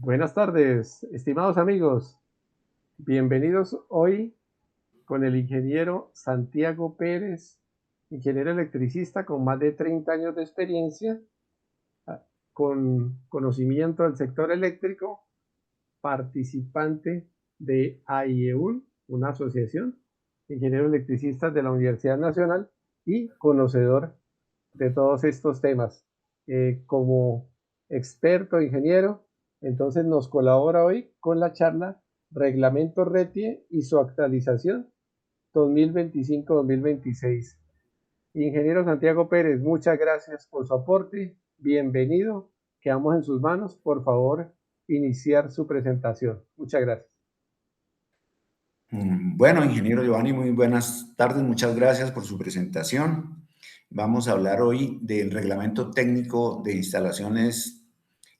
Buenas tardes, estimados amigos. Bienvenidos hoy con el ingeniero Santiago Pérez, ingeniero electricista con más de 30 años de experiencia, con conocimiento del sector eléctrico, participante de AIEUN, una asociación de ingenieros electricistas de la Universidad Nacional y conocedor de todos estos temas. Como experto ingeniero, entonces nos colabora hoy con la charla Reglamento RETIE y su actualización 2025-2026. Ingeniero Santiago Pérez, muchas gracias por su aporte. Bienvenido. Quedamos en sus manos. Por favor, iniciar su presentación. Muchas gracias. Bueno, ingeniero Giovanni, muy buenas tardes. Muchas gracias por su presentación. Vamos a hablar hoy del reglamento técnico de instalaciones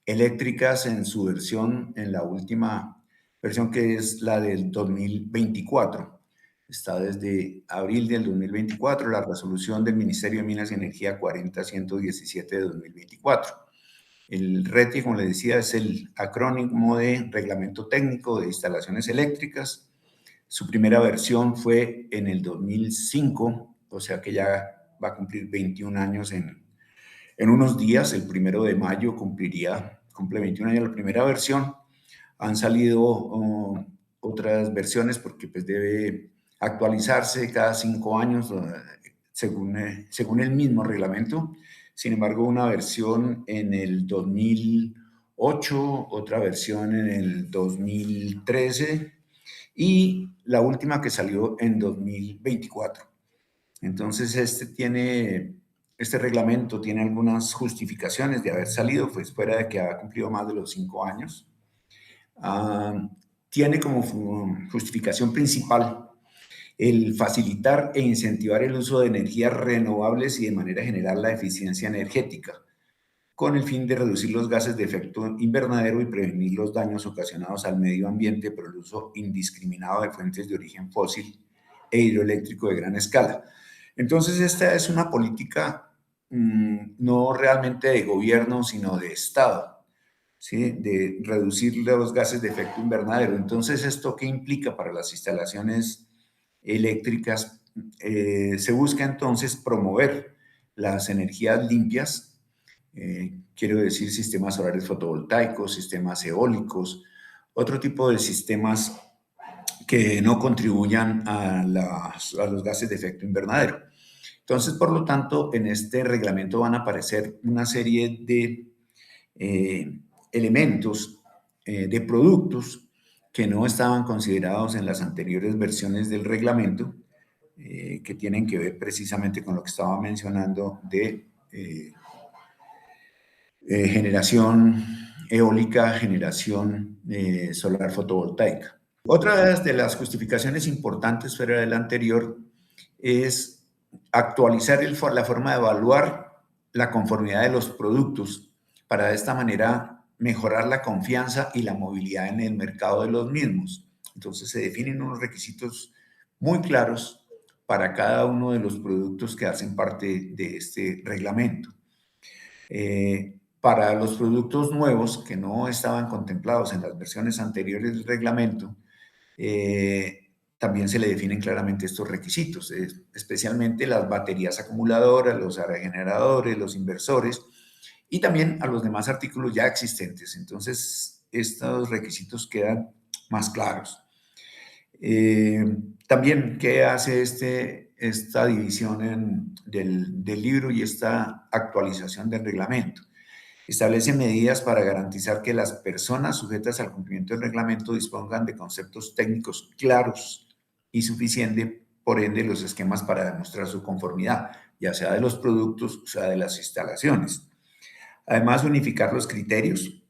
eléctricas en su versión, en la última versión, que es la del 2024. Está desde abril del 2024, la resolución del Ministerio de Minas y Energía 40117 de 2024. El RETI, como le decía, es el acrónimo de Reglamento Técnico de Instalaciones Eléctricas. Su primera versión fue en el 2005, o sea que ya va a cumplir 21 años en unos días. El 1 de mayo cumple 21 años la primera versión. Han salido otras versiones porque pues debe actualizarse cada 5 años según el mismo reglamento. Sin embargo, una versión en el 2008, otra versión en el 2013 y la última que salió en 2024. Entonces, este reglamento tiene algunas justificaciones de haber salido, pues fuera de que ha cumplido más de los 5 años. Tiene como justificación principal el facilitar e incentivar el uso de energías renovables y de manera general la eficiencia energética, con el fin de reducir los gases de efecto invernadero y prevenir los daños ocasionados al medio ambiente por el uso indiscriminado de fuentes de origen fósil e hidroeléctrico de gran escala. Entonces, esta es una política no realmente de gobierno, sino de Estado, ¿sí? De reducir los gases de efecto invernadero. Entonces, ¿esto qué implica para las instalaciones eléctricas? Se busca entonces promover las energías limpias, quiero decir sistemas solares fotovoltaicos, sistemas eólicos, otro tipo de sistemas que no contribuyan a los gases de efecto invernadero. Entonces, por lo tanto, en este reglamento van a aparecer una serie de elementos, de productos que no estaban considerados en las anteriores versiones del reglamento, que tienen que ver precisamente con lo que estaba mencionando de generación eólica, generación solar fotovoltaica. Otra de las justificaciones importantes fuera del anterior es actualizar la forma de evaluar la conformidad de los productos para de esta manera mejorar la confianza y la movilidad en el mercado de los mismos. Entonces se definen unos requisitos muy claros para cada uno de los productos que hacen parte de este reglamento. Para los productos nuevos que no estaban contemplados en las versiones anteriores del reglamento, también se le definen claramente estos requisitos, especialmente las baterías acumuladoras, los aerogeneradores, los inversores y también a los demás artículos ya existentes. Entonces, estos requisitos quedan más claros. También, ¿qué hace esta división del libro y esta actualización del reglamento? Establece medidas para garantizar que las personas sujetas al cumplimiento del reglamento dispongan de conceptos técnicos claros y suficientes, por ende, los esquemas para demostrar su conformidad, ya sea de los productos, o sea de las instalaciones. Además, unificar los criterios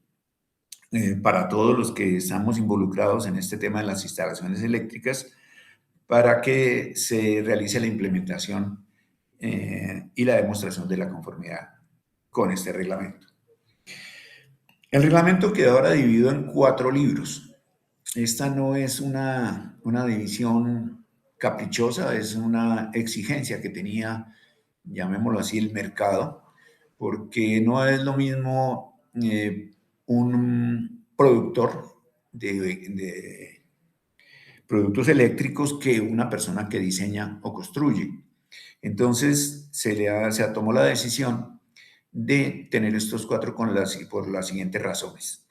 para todos los que estamos involucrados en este tema de las instalaciones eléctricas para que se realice la implementación y la demostración de la conformidad con este reglamento. El reglamento quedó ahora dividido en 4 libros. Esta no es una división caprichosa, es una exigencia que tenía, llamémoslo así, el mercado, porque no es lo mismo un productor de productos eléctricos que una persona que diseña o construye. Entonces se tomó la decisión de tener estos cuatro por las siguientes razones.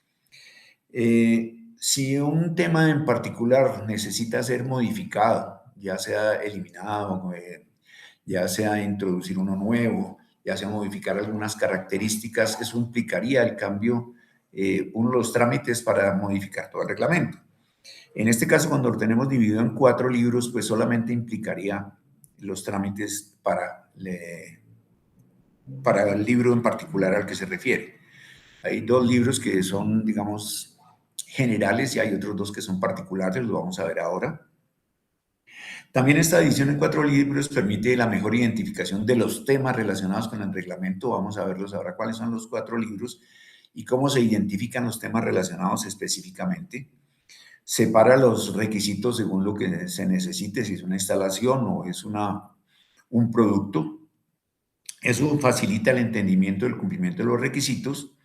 Si un tema en particular necesita ser modificado, ya sea eliminado, ya sea introducir uno nuevo, ya sea modificar algunas características, eso implicaría el cambio, uno de los trámites para modificar todo el reglamento. En este caso, cuando lo tenemos dividido en 4 libros, pues solamente implicaría los trámites para el libro en particular al que se refiere. Hay 2 libros que son, digamos, generales y hay otros 2 que son particulares, los vamos a ver ahora. También esta división en 4 libros permite la mejor identificación de los temas relacionados con el reglamento. Vamos a verlos ahora cuáles son los 4 libros y cómo se identifican los temas relacionados específicamente. Separa los requisitos según lo que se necesite, si es una instalación o es un producto. Eso facilita el entendimiento del cumplimiento de los requisitos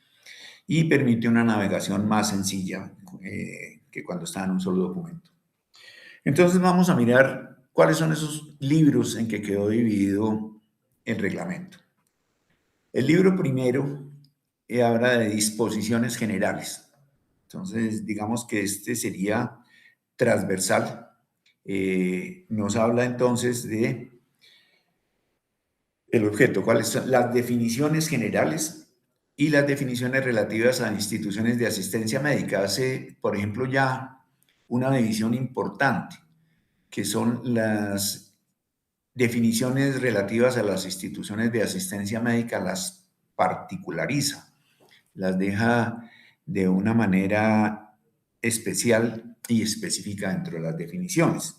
y permite una navegación más sencilla que cuando está en un solo documento. Entonces vamos a mirar cuáles son esos libros en que quedó dividido el reglamento. El libro primero habla de disposiciones generales. Entonces, digamos que este sería transversal. Nos habla entonces de el objeto, cuáles son las definiciones generales y las definiciones relativas a instituciones de asistencia médica. Hace, por ejemplo, ya una división importante, que son las definiciones relativas a las instituciones de asistencia médica, las particulariza, las deja de una manera especial y específica dentro de las definiciones.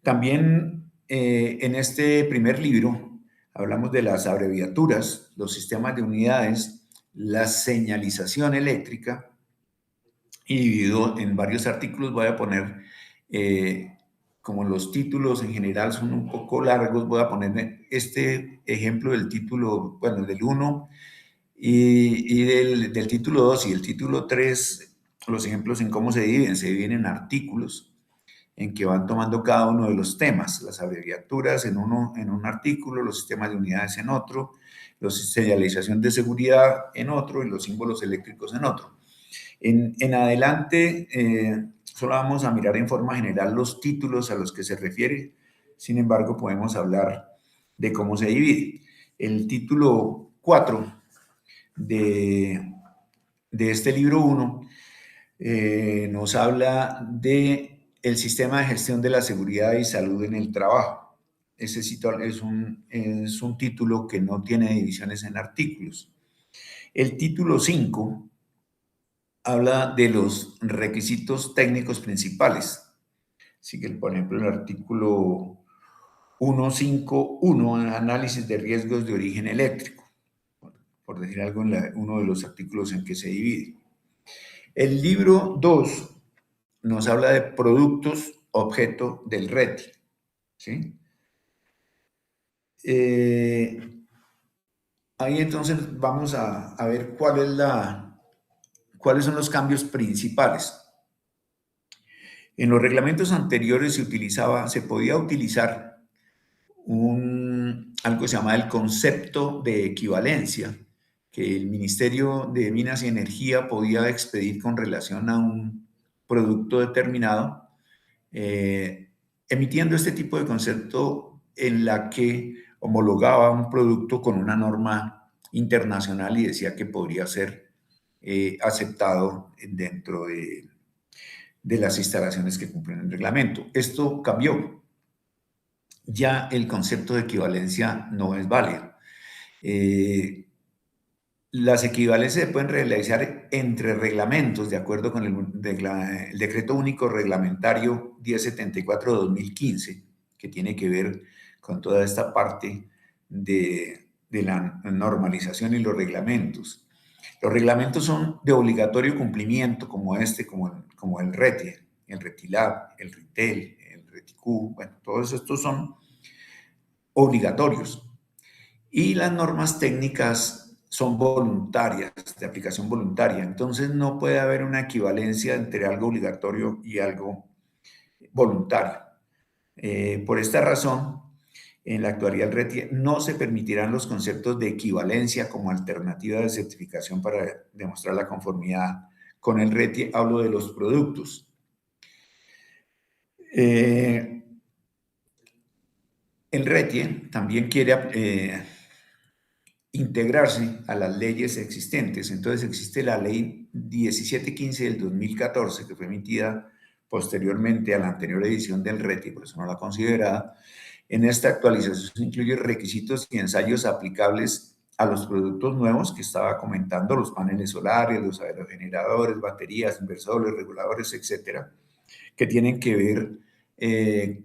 También en este primer libro hablamos de las abreviaturas, los sistemas de unidades, la señalización eléctrica, y dividido en varios artículos. Voy a poner, como los títulos en general son un poco largos, voy a poner este ejemplo del título, bueno, del 1 y del título 2 y el título 3, los ejemplos en cómo se dividen en artículos en que van tomando cada uno de los temas, las abreviaturas en un artículo, los sistemas de unidades en otro, la señalización de seguridad en otro y los símbolos eléctricos en otro. En adelante, solo vamos a mirar en forma general los títulos a los que se refiere, sin embargo, podemos hablar de cómo se divide. El título 4 de este libro 1 nos habla de el sistema de gestión de la seguridad y salud en el trabajo. Ese es un título que no tiene divisiones en artículos. El título 5 habla de los requisitos técnicos principales. Así que, por ejemplo, el artículo 151, análisis de riesgos de origen eléctrico, por decir algo, uno de los artículos en que se divide. El libro 2 nos habla de productos objeto del RETI, ¿sí? Ahí entonces vamos a ver cuáles son los cambios principales. En los reglamentos anteriores se podía utilizar algo que se llama el concepto de equivalencia, que el Ministerio de Minas y Energía podía expedir con relación a un producto determinado, emitiendo este tipo de concepto en la que homologaba un producto con una norma internacional y decía que podría ser aceptado dentro de las instalaciones que cumplen el reglamento. Esto cambió. Ya el concepto de equivalencia no es válido. Las equivalencias se pueden realizar entre reglamentos, de acuerdo con el Decreto Único Reglamentario 1074-2015, que tiene que ver con toda esta parte de la normalización y los reglamentos. Los reglamentos son de obligatorio cumplimiento, como el RETI, el RETILAB, el RITEL, el RETICU, bueno, todos estos son obligatorios. Y las normas técnicas son voluntarias, de aplicación voluntaria. Entonces no puede haber una equivalencia entre algo obligatorio y algo voluntario. Por esta razón, en la actualidad el RETIE no se permitirán los conceptos de equivalencia como alternativa de certificación para demostrar la conformidad con el RETIE. Hablo de los productos. El RETIE también quiere integrarse a las leyes existentes. Entonces existe la ley 1715 del 2014, que fue emitida posteriormente a la anterior edición del RETIE, por eso no la considerada. En esta actualización se incluye requisitos y ensayos aplicables a los productos nuevos que estaba comentando, los paneles solares, los aerogeneradores, baterías, inversores, reguladores, etcétera, que tienen que ver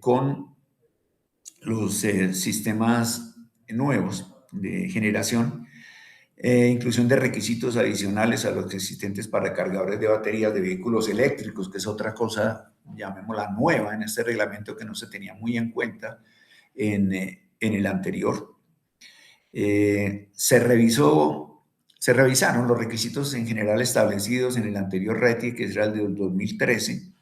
con los sistemas nuevos de generación, inclusión de requisitos adicionales a los existentes para cargadores de baterías de vehículos eléctricos, que es otra cosa, llamémosla nueva en este reglamento que no se tenía muy en cuenta en el anterior. Se revisaron los requisitos en general establecidos en el anterior RETIE, que era el del 2013,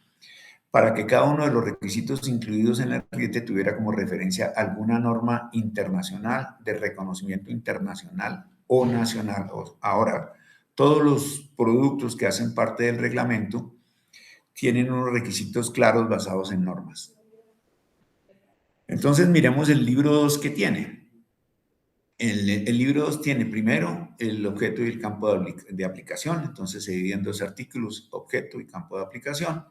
para que cada uno de los requisitos incluidos en el RETIE tuviera como referencia alguna norma internacional de reconocimiento internacional o nacional. Ahora, todos los productos que hacen parte del reglamento tienen unos requisitos claros basados en normas. Entonces, miremos el libro 2 que tiene. El libro 2 tiene primero el objeto y el campo de aplicación, entonces se divide en dos artículos, objeto y campo de aplicación.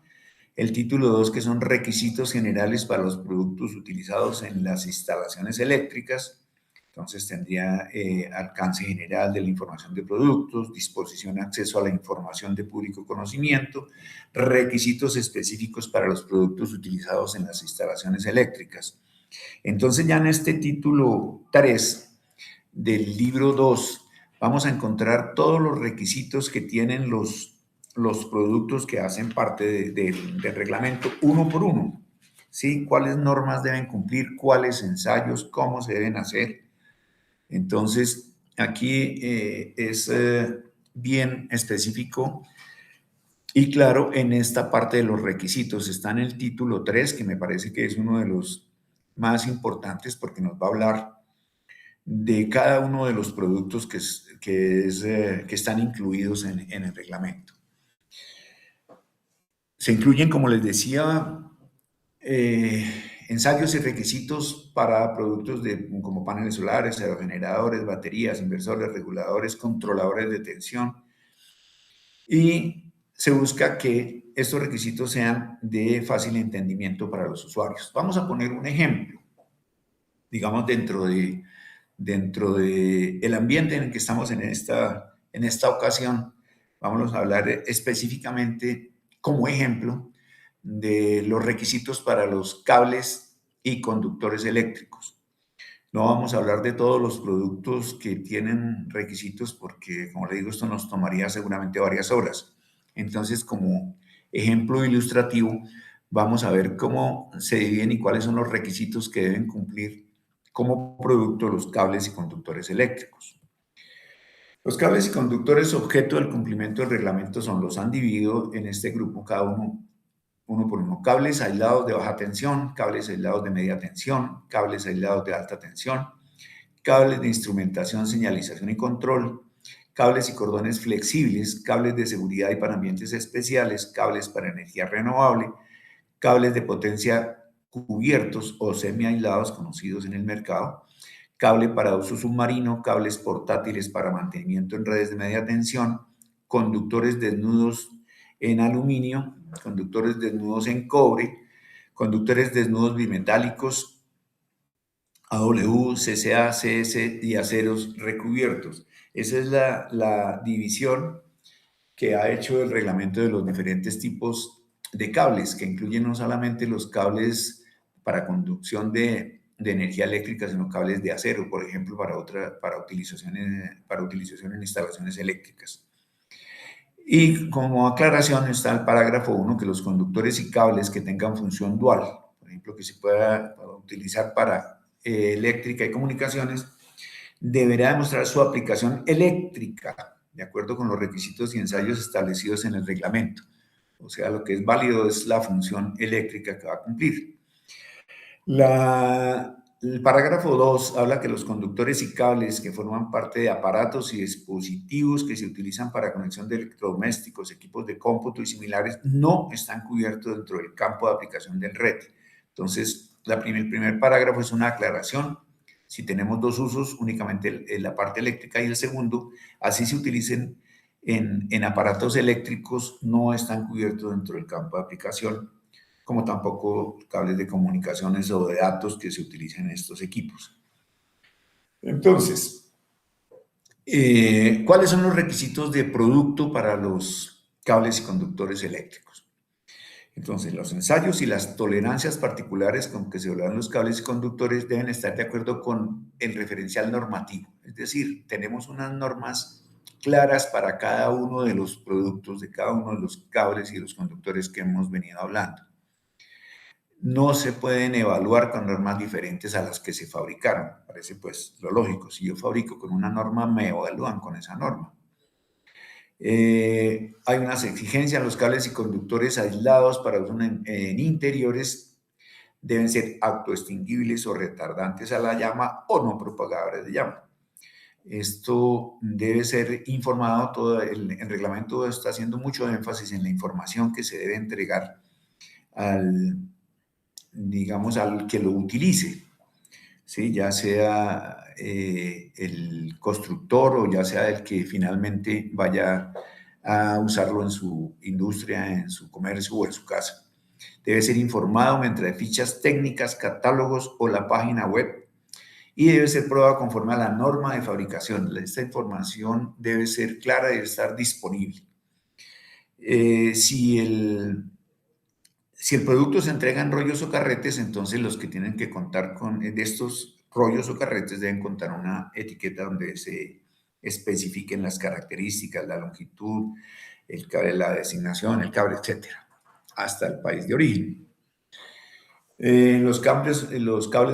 El título 2, que son requisitos generales para los productos utilizados en las instalaciones eléctricas. Entonces tendría alcance general de la información de productos, disposición y acceso a la información de público conocimiento, requisitos específicos para los productos utilizados en las instalaciones eléctricas. Entonces ya en este título 3 del libro 2 vamos a encontrar todos los requisitos que tienen los productos que hacen parte del reglamento uno por uno, ¿sí? ¿Cuáles normas deben cumplir? ¿Cuáles ensayos? ¿Cómo se deben hacer? Entonces, aquí es bien específico y claro en esta parte de los requisitos. Está en el título 3, que me parece que es uno de los más importantes porque nos va a hablar de cada uno de los productos que están incluidos en el reglamento. Se incluyen, como les decía, ensayos y requisitos para productos como paneles solares, aerogeneradores, baterías, inversores, reguladores, controladores de tensión. Y se busca que estos requisitos sean de fácil entendimiento para los usuarios. Vamos a poner un ejemplo, digamos, dentro del ambiente en el que estamos en esta ocasión. Vamos a hablar específicamente como ejemplo de los requisitos para los cables y conductores eléctricos. No vamos a hablar de todos los productos que tienen requisitos porque, como le digo, esto nos tomaría seguramente varias horas. Entonces, como ejemplo ilustrativo, vamos a ver cómo se dividen y cuáles son los requisitos que deben cumplir como producto los cables y conductores eléctricos. Los cables y conductores objeto del cumplimiento del reglamento los han dividido en este grupo, cada uno por uno. Cables aislados de baja tensión, cables aislados de media tensión, cables aislados de alta tensión, cables de instrumentación, señalización y control, cables y cordones flexibles, cables de seguridad y para ambientes especiales, cables para energía renovable, cables de potencia cubiertos o semi-aislados conocidos en el mercado, cable para uso submarino, cables portátiles para mantenimiento en redes de media tensión, conductores desnudos en aluminio, conductores desnudos en cobre, conductores desnudos bimetálicos, AW, CCA, CS y aceros recubiertos. Esa es la división que ha hecho el reglamento de los diferentes tipos de cables, que incluyen no solamente los cables para conducción de energía eléctrica, sino cables de acero, por ejemplo, para utilización en instalaciones eléctricas. Y como aclaración está el parágrafo 1, que los conductores y cables que tengan función dual, por ejemplo, que se pueda utilizar para eléctrica y comunicaciones, deberá demostrar su aplicación eléctrica, de acuerdo con los requisitos y ensayos establecidos en el reglamento. O sea, lo que es válido es la función eléctrica que va a cumplir. El parágrafo 2 habla que los conductores y cables que forman parte de aparatos y dispositivos que se utilizan para conexión de electrodomésticos, equipos de cómputo y similares no están cubiertos dentro del campo de aplicación del RET. Entonces, el primer parágrafo es una aclaración. Si tenemos dos usos, únicamente la parte eléctrica y el segundo, así se utilicen en aparatos eléctricos, no están cubiertos dentro del campo de aplicación, como tampoco cables de comunicaciones o de datos que se utilizan en estos equipos. Entonces, ¿cuáles son los requisitos de producto para los cables y conductores eléctricos? Entonces, los ensayos y las tolerancias particulares con que se evalúan los cables y conductores deben estar de acuerdo con el referencial normativo. Es decir, tenemos unas normas claras para cada uno de los productos, de cada uno de los cables y los conductores que hemos venido hablando. No se pueden evaluar con normas diferentes a las que se fabricaron. Parece pues lo lógico. Si yo fabrico con una norma, me evalúan con esa norma. Hay unas exigencias. Los cables y conductores aislados para uso en interiores deben ser autoextinguibles o retardantes a la llama o no propagadores de llama. Esto debe ser informado. El reglamento está haciendo mucho énfasis en la información que se debe entregar al que lo utilice, ¿sí? Ya sea el constructor o ya sea el que finalmente vaya a usarlo en su industria, en su comercio o en su casa. Debe ser informado mediante fichas técnicas, catálogos o la página web y debe ser probado conforme a la norma de fabricación. Esta información debe ser clara y debe estar disponible. Si el producto se entrega en rollos o carretes, entonces los que tienen que contar con de estos rollos o carretes deben contar una etiqueta donde se especifiquen las características, la longitud, el cable, la designación, el cable, etcétera, hasta el país de origen. Los cables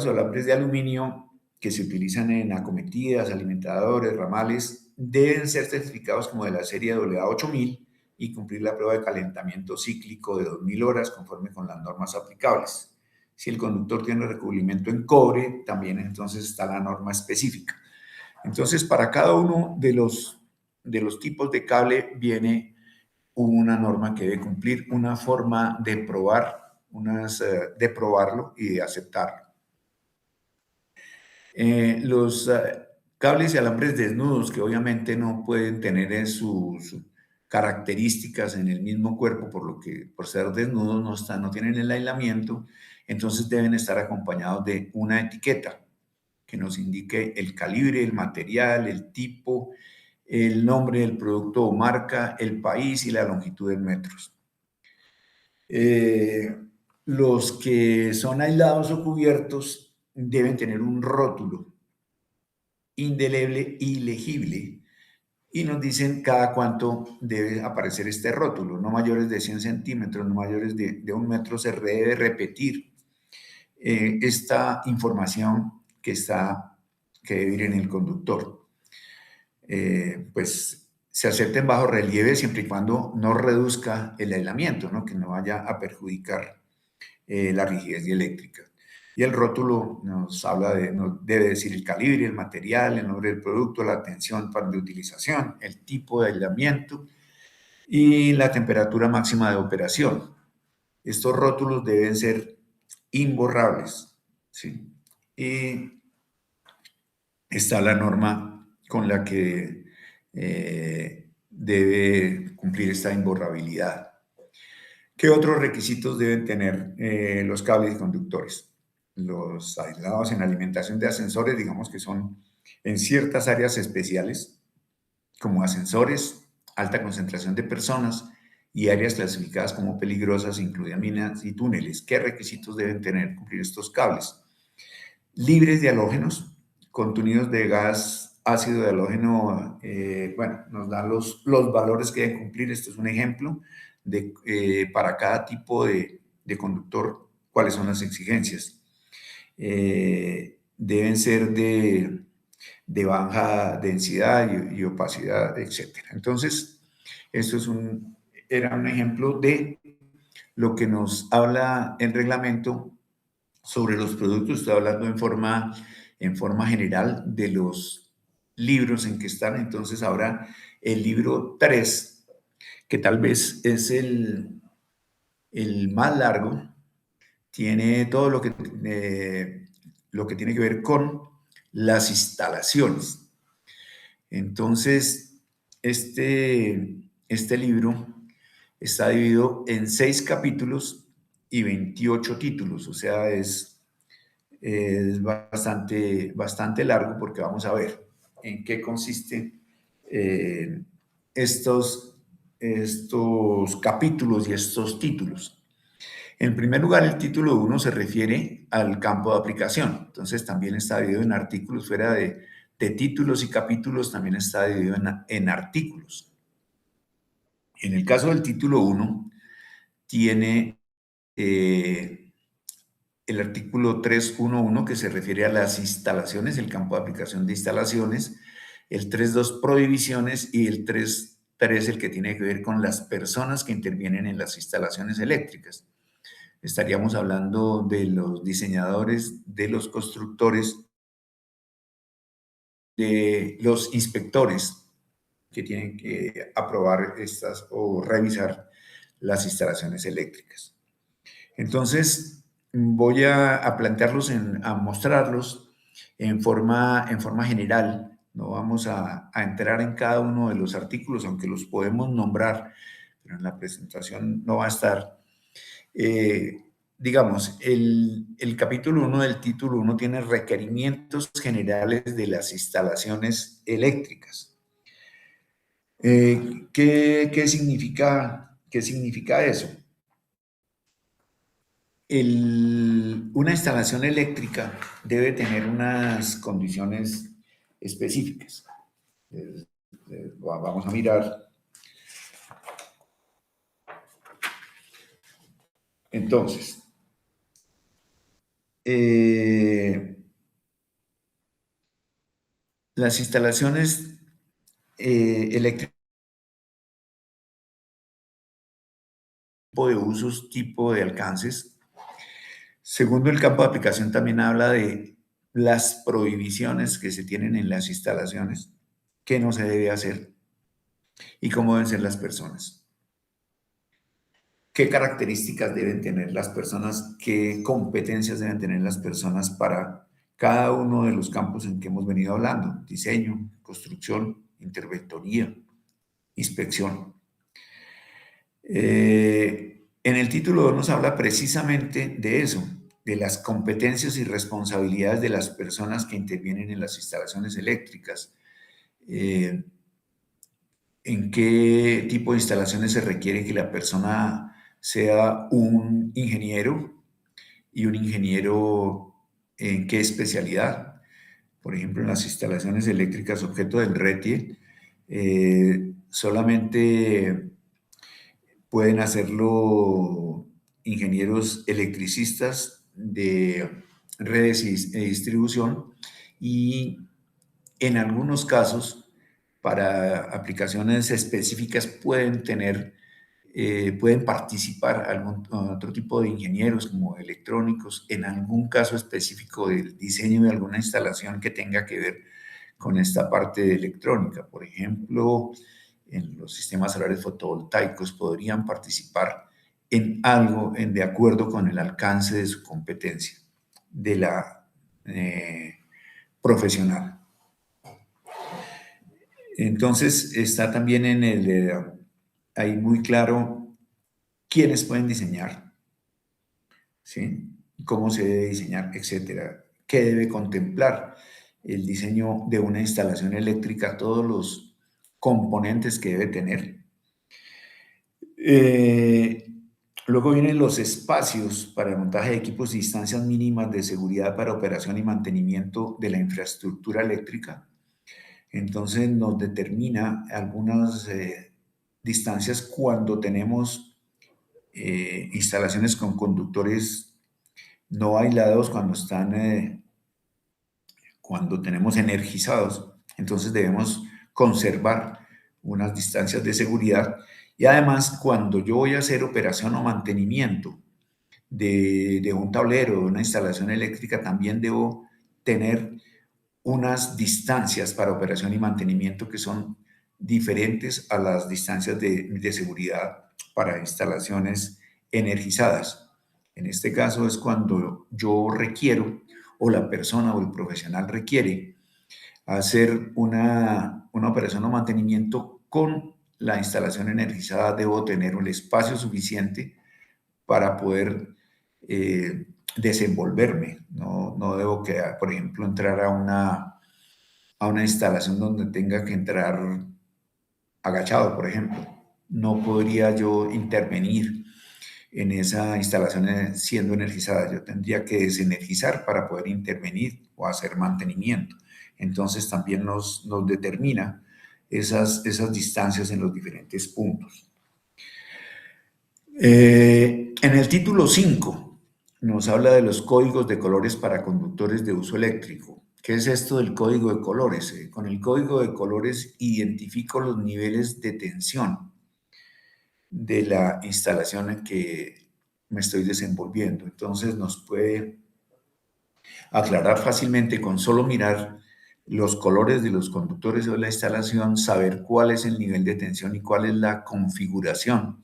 o alambres de aluminio que se utilizan en acometidas, alimentadores, ramales, deben ser certificados como de la serie WA8000 y cumplir la prueba de calentamiento cíclico de 2000 horas conforme con las normas aplicables. Si el conductor tiene recubrimiento en cobre, también entonces está la norma específica. Entonces, para cada uno de los tipos de cable viene una norma que debe cumplir, una forma de de probarlo y de aceptarlo. Los cables y alambres desnudos, que obviamente no pueden tener sus características en el mismo cuerpo, por ser desnudos no tienen el aislamiento, entonces deben estar acompañados de una etiqueta que nos indique el calibre, el material, el tipo, el nombre del producto o marca, el país y la longitud en metros. Los que son aislados o cubiertos deben tener un rótulo indeleble y legible y nos dicen cada cuánto debe aparecer este rótulo. No mayores de 100 centímetros, no mayores de 1 metro. Se debe repetir esta información que debe ir en el conductor. Pues se acepta en bajo relieve siempre y cuando no reduzca el aislamiento, ¿no? Que no vaya a perjudicar la rigidez dieléctrica. Y el rótulo nos debe decir el calibre, el material, el nombre del producto, la tensión de utilización, el tipo de aislamiento y la temperatura máxima de operación. Estos rótulos deben ser imborrables, ¿sí? Y está la norma con la que debe cumplir esta imborrabilidad. ¿Qué otros requisitos deben tener los cables y conductores? Los aislados en alimentación de ascensores, digamos que son en ciertas áreas especiales, como ascensores, alta concentración de personas y áreas clasificadas como peligrosas, incluidas minas y túneles. ¿Qué requisitos deben cumplir estos cables? Libres de halógenos, contenidos de gas ácido de halógeno, nos dan los valores que deben cumplir. Este es un ejemplo para cada tipo de conductor, cuáles son las exigencias. Deben ser de de baja densidad y opacidad, etc. Entonces, esto era un ejemplo de lo que nos habla el reglamento sobre los productos. Estoy hablando en forma general de los libros en que están. Entonces, ahora el libro 3, que tal vez es el más largo, tiene todo lo que tiene que ver con las instalaciones. Entonces, este libro está dividido en 6 capítulos y 28 títulos, o sea, es bastante largo, porque vamos a ver en qué consiste eh, estos capítulos y estos títulos. En primer lugar, el título 1 se refiere al campo de aplicación. Entonces, también está dividido en artículos. Fuera de títulos y capítulos, también está dividido en artículos. En el caso del título 1, tiene el artículo 3.1.1, que se refiere a las instalaciones, el campo de aplicación de instalaciones, el 3.2, prohibiciones, y el 3.3, el que tiene que ver con las personas que intervienen en las instalaciones eléctricas. Estaríamos hablando de los diseñadores, de los constructores, de los inspectores que tienen que aprobar estas o revisar las instalaciones eléctricas. Entonces, voy a plantearlos, a mostrarlos en forma general. No vamos a entrar en cada uno de los artículos, aunque los podemos nombrar, pero en la presentación no va a estar. Digamos, el capítulo 1 del título 1 tiene requerimientos generales de las instalaciones eléctricas. ¿Qué significa eso? Una instalación eléctrica debe tener unas condiciones específicas. Vamos a mirar. Entonces, las instalaciones eléctricas, tipo de usos, tipo de alcances. Segundo, el campo de aplicación también habla de las prohibiciones que se tienen en las instalaciones, qué no se debe hacer y cómo deben ser las personas. ¿Qué características deben tener las personas? ¿Qué competencias deben tener las personas para cada uno de los campos en que hemos venido hablando? Diseño, construcción, interventoría, inspección. En el título 2 nos habla precisamente de eso, de las competencias y responsabilidades de las personas que intervienen en las instalaciones eléctricas. En qué tipo de instalaciones se requiere que la persona sea un ingeniero, y un ingeniero en qué especialidad. Por ejemplo, en las instalaciones eléctricas objeto del RETIE, solamente pueden hacerlo ingenieros electricistas de redes e distribución, y en algunos casos, para aplicaciones específicas, pueden participar otro tipo de ingenieros como electrónicos, en algún caso específico del diseño de alguna instalación que tenga que ver con esta parte de electrónica. Por ejemplo, en los sistemas solares fotovoltaicos podrían participar en algo de acuerdo con el alcance de su competencia de la profesional. Entonces está también ahí muy claro quiénes pueden diseñar, ¿sí? Cómo se debe diseñar, etcétera. ¿Qué debe contemplar el diseño de una instalación eléctrica? Todos los componentes que debe tener. Luego vienen los espacios para el montaje de equipos y distancias mínimas de seguridad para operación y mantenimiento de la infraestructura eléctrica. Entonces nos determina algunas distancias cuando tenemos instalaciones con conductores no aislados, cuando tenemos energizados, entonces debemos conservar unas distancias de seguridad. Y además, cuando yo voy a hacer operación o mantenimiento de un tablero, de una instalación eléctrica, también debo tener unas distancias para operación y mantenimiento que son diferentes a las distancias de seguridad para instalaciones energizadas. En este caso es cuando yo requiero, o la persona o el profesional requiere, hacer una operación o mantenimiento con la instalación energizada. Debo tener un espacio suficiente para poder desenvolverme. No debo quedar, por ejemplo, entrar a una instalación donde tenga que entrar agachado, por ejemplo. No podría yo intervenir en esa instalación siendo energizada. Yo tendría que desenergizar para poder intervenir o hacer mantenimiento. Entonces también nos determina esas distancias en los diferentes puntos. En el título 5 nos habla de los códigos de colores para conductores de uso eléctrico. ¿Qué es esto del código de colores? Con el código de colores identifico los niveles de tensión de la instalación en que me estoy desenvolviendo. Entonces nos puede aclarar fácilmente con solo mirar los colores de los conductores de la instalación, saber cuál es el nivel de tensión y cuál es la configuración.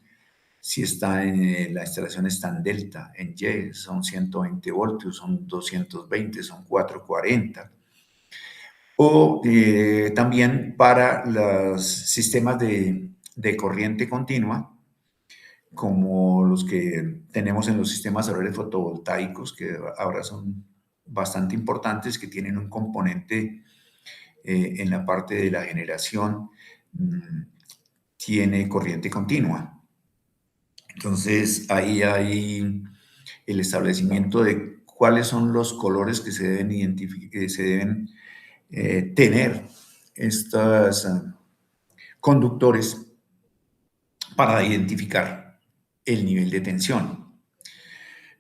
Si está en la instalación está en delta, en Y, son 120 voltios, son 220, son 440. O también para los sistemas de corriente continua, como los que tenemos en los sistemas solares fotovoltaicos, que ahora son bastante importantes, que tienen un componente en la parte de la generación, tiene corriente continua. Entonces, ahí hay el establecimiento de cuáles son los colores que se deben tener estos conductores para identificar el nivel de tensión.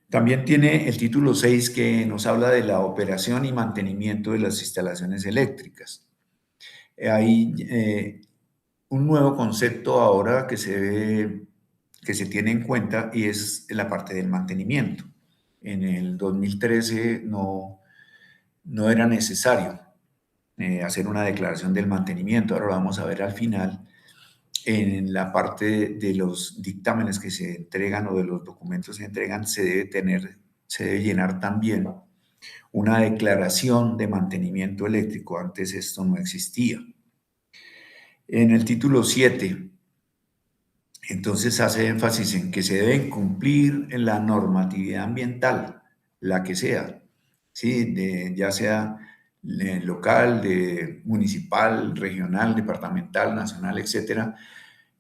También tiene el título 6 que nos habla de la operación y mantenimiento de las instalaciones eléctricas. Hay un nuevo concepto ahora que se tiene en cuenta y es la parte del mantenimiento. En el 2013 no era necesario hacer una declaración del mantenimiento. Ahora lo vamos a ver al final. En la parte de los dictámenes que se entregan o de los documentos que se entregan, se debe llenar también una declaración de mantenimiento eléctrico. Antes esto no existía. En el título 7, entonces hace énfasis en que se deben cumplir la normatividad ambiental, la que sea, ¿sí? Ya sea local, municipal, regional, departamental, nacional, etcétera.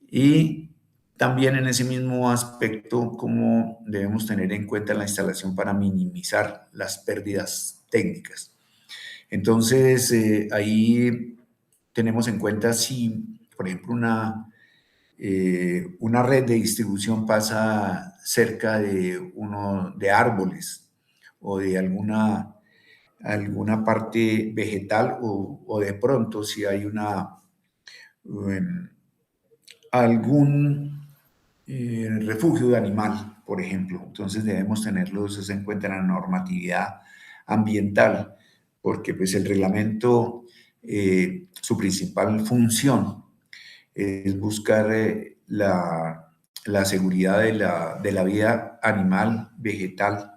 Y también en ese mismo aspecto, cómo debemos tener en cuenta la instalación para minimizar las pérdidas técnicas. Entonces, ahí tenemos en cuenta si, por ejemplo, una red de distribución pasa cerca de árboles o de alguna parte vegetal o de pronto si hay algún refugio de animal, por ejemplo. Entonces debemos tenerlos en cuenta en la normatividad ambiental, porque pues el reglamento, su principal función es buscar la seguridad de la vida animal, vegetal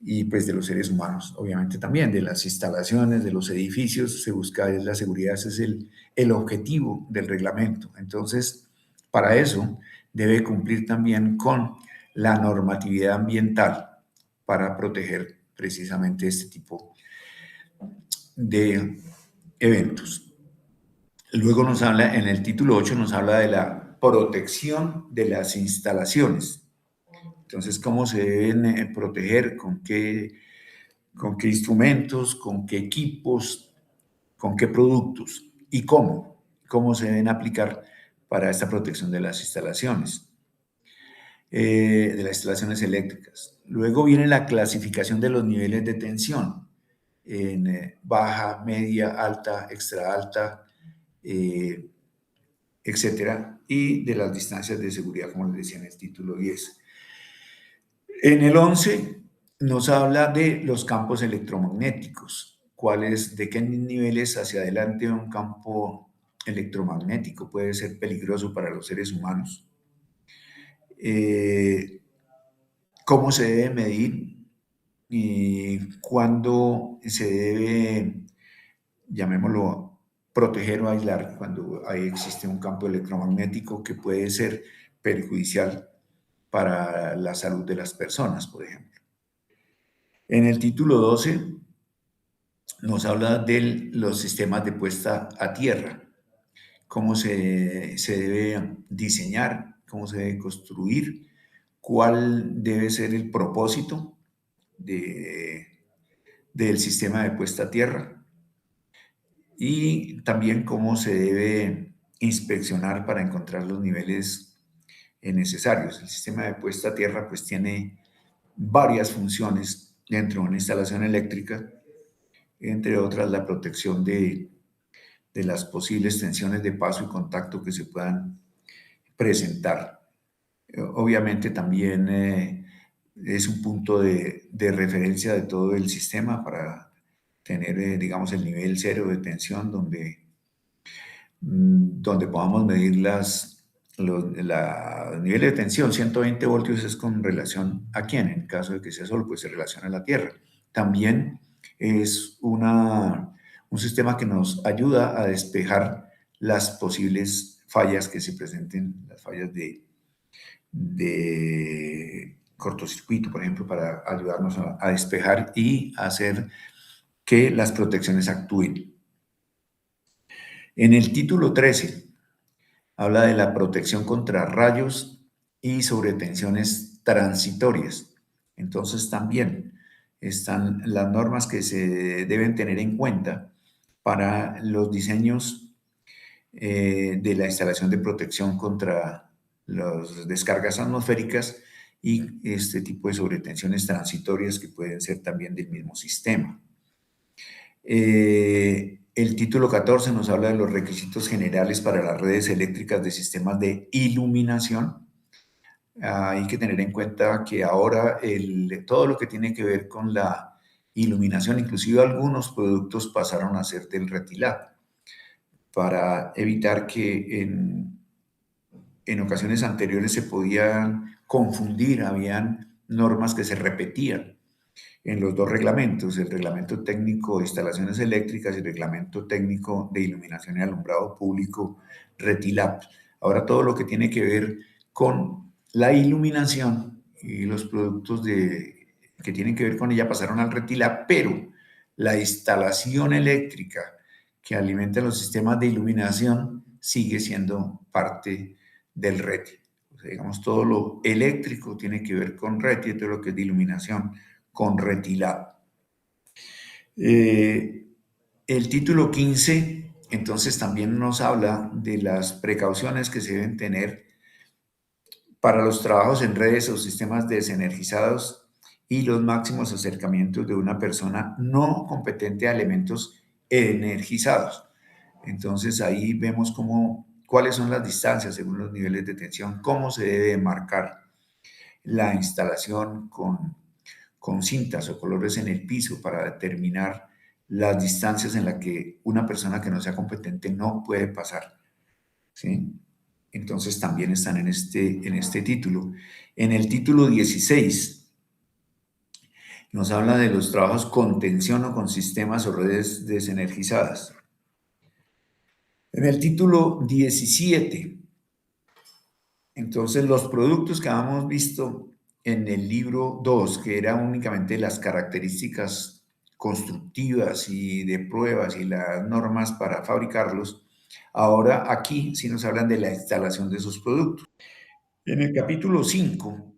y pues de los seres humanos, obviamente también, de las instalaciones, de los edificios, se busca la seguridad, ese es el objetivo del reglamento. Entonces, para eso debe cumplir también con la normatividad ambiental para proteger precisamente este tipo de eventos. Luego nos habla, en el título 8 nos habla de la protección de las instalaciones. Entonces, ¿cómo se deben proteger? ¿Con qué instrumentos? ¿Con qué equipos? ¿Con qué productos? ¿Y cómo? ¿Cómo se deben aplicar para esta protección de las instalaciones? De las instalaciones eléctricas. Luego viene la clasificación de los niveles de tensión. en baja, media, alta, extra alta, etcétera, y de las distancias de seguridad, como les decía en el título 10. En el 11 nos habla de los campos electromagnéticos, de qué niveles hacia adelante un campo electromagnético puede ser peligroso para los seres humanos, cómo se debe medir y cuándo se debe, llamémoslo, proteger o aislar cuando ahí existe un campo electromagnético que puede ser perjudicial para la salud de las personas, por ejemplo. En el título 12 nos habla de los sistemas de puesta a tierra, cómo se debe diseñar, cómo se debe construir, cuál debe ser el propósito de, del sistema de puesta a tierra y también cómo se debe inspeccionar para encontrar los niveles necesarios. El sistema de puesta a tierra pues tiene varias funciones dentro de una instalación eléctrica, entre otras la protección de las posibles tensiones de paso y contacto que se puedan presentar. Obviamente también es un punto de referencia de todo el sistema para tener, digamos, el nivel cero de tensión donde podamos medir los niveles de tensión. 120 voltios es con relación a quién, en caso de que sea solo, pues se relaciona a la Tierra. También es un sistema que nos ayuda a despejar las posibles fallas que se presenten, las fallas de cortocircuito, por ejemplo, para ayudarnos a despejar y hacer que las protecciones actúen. En el título 13 habla de la protección contra rayos y sobretensiones transitorias. Entonces también están las normas que se deben tener en cuenta para los diseños de la instalación de protección contra las descargas atmosféricas y este tipo de sobretensiones transitorias que pueden ser también del mismo sistema. El título 14 nos habla de los requisitos generales para las redes eléctricas de sistemas de iluminación. Hay que tener en cuenta que ahora todo lo que tiene que ver con la iluminación, inclusive algunos productos pasaron a ser del retilato para evitar que en ocasiones anteriores se podían confundir, habían normas que se repetían en los dos reglamentos, el reglamento técnico de instalaciones eléctricas y el reglamento técnico de iluminación y alumbrado público, RETILAP. Ahora todo lo que tiene que ver con la iluminación y los productos que tienen que ver con ella pasaron al RETILAP, pero la instalación eléctrica que alimenta los sistemas de iluminación sigue siendo parte del RETI. O sea, digamos, todo lo eléctrico tiene que ver con RETI y todo lo que es de iluminación con RETILAP. El título 15, entonces, también nos habla de las precauciones que se deben tener para los trabajos en redes o sistemas desenergizados y los máximos acercamientos de una persona no competente a elementos energizados. Entonces, ahí vemos cuáles son las distancias según los niveles de tensión, cómo se debe marcar la instalación con cintas o colores en el piso para determinar las distancias en las que una persona que no sea competente no puede pasar, ¿sí? Entonces también están en este título. En el título 16 nos habla de los trabajos con tensión o con sistemas o redes desenergizadas. En el título 17, entonces los productos que habíamos visto en el libro 2, que eran únicamente las características constructivas y de pruebas y las normas para fabricarlos, ahora aquí sí nos hablan de la instalación de esos productos. En el capítulo 5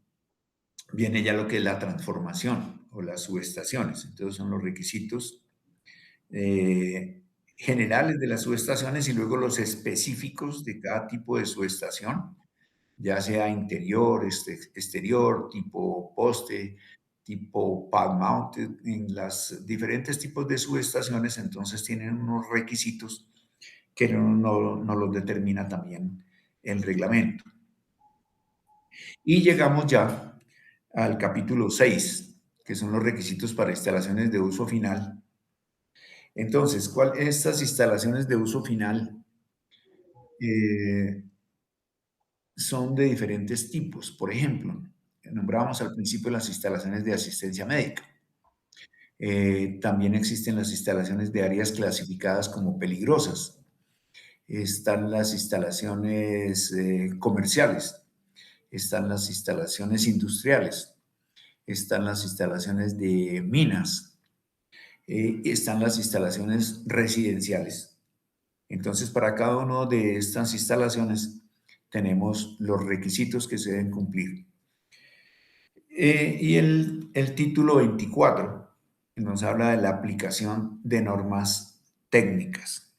viene ya lo que es la transformación o las subestaciones. Entonces son los requisitos generales de las subestaciones y luego los específicos de cada tipo de subestación, ya sea interior, exterior, tipo poste, tipo pad mounted, en los diferentes tipos de subestaciones, entonces tienen unos requisitos que no los determina también el reglamento. Y llegamos ya al capítulo 6, que son los requisitos para instalaciones de uso final. Entonces, estas instalaciones de uso final son de diferentes tipos. Por ejemplo, nombrábamos al principio las instalaciones de asistencia médica. También existen las instalaciones de áreas clasificadas como peligrosas. Están las instalaciones comerciales, están las instalaciones industriales, están las instalaciones de minas, están las instalaciones residenciales. Entonces, para cada una de estas instalaciones tenemos los requisitos que se deben cumplir. Y el título 24 nos habla de la aplicación de normas técnicas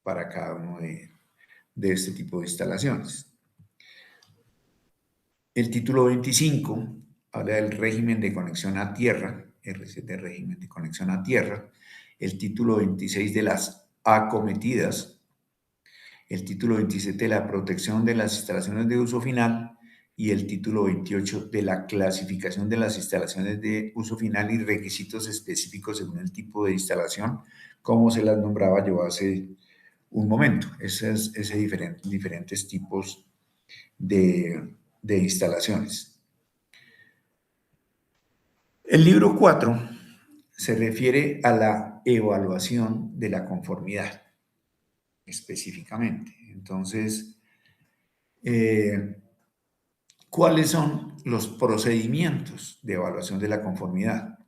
para cada uno de este tipo de instalaciones. El título 25 habla del régimen de conexión a tierra, RCT, régimen de conexión a tierra. El título 26 de las acometidas. El título 27 de la protección de las instalaciones de uso final. Y el título 28 de la clasificación de las instalaciones de uso final y requisitos específicos según el tipo de instalación, como se las nombraba yo hace un momento. Esos diferentes tipos de instalaciones. El libro 4 se refiere a la evaluación de la conformidad, específicamente. Entonces, ¿cuáles son los procedimientos de evaluación de la conformidad?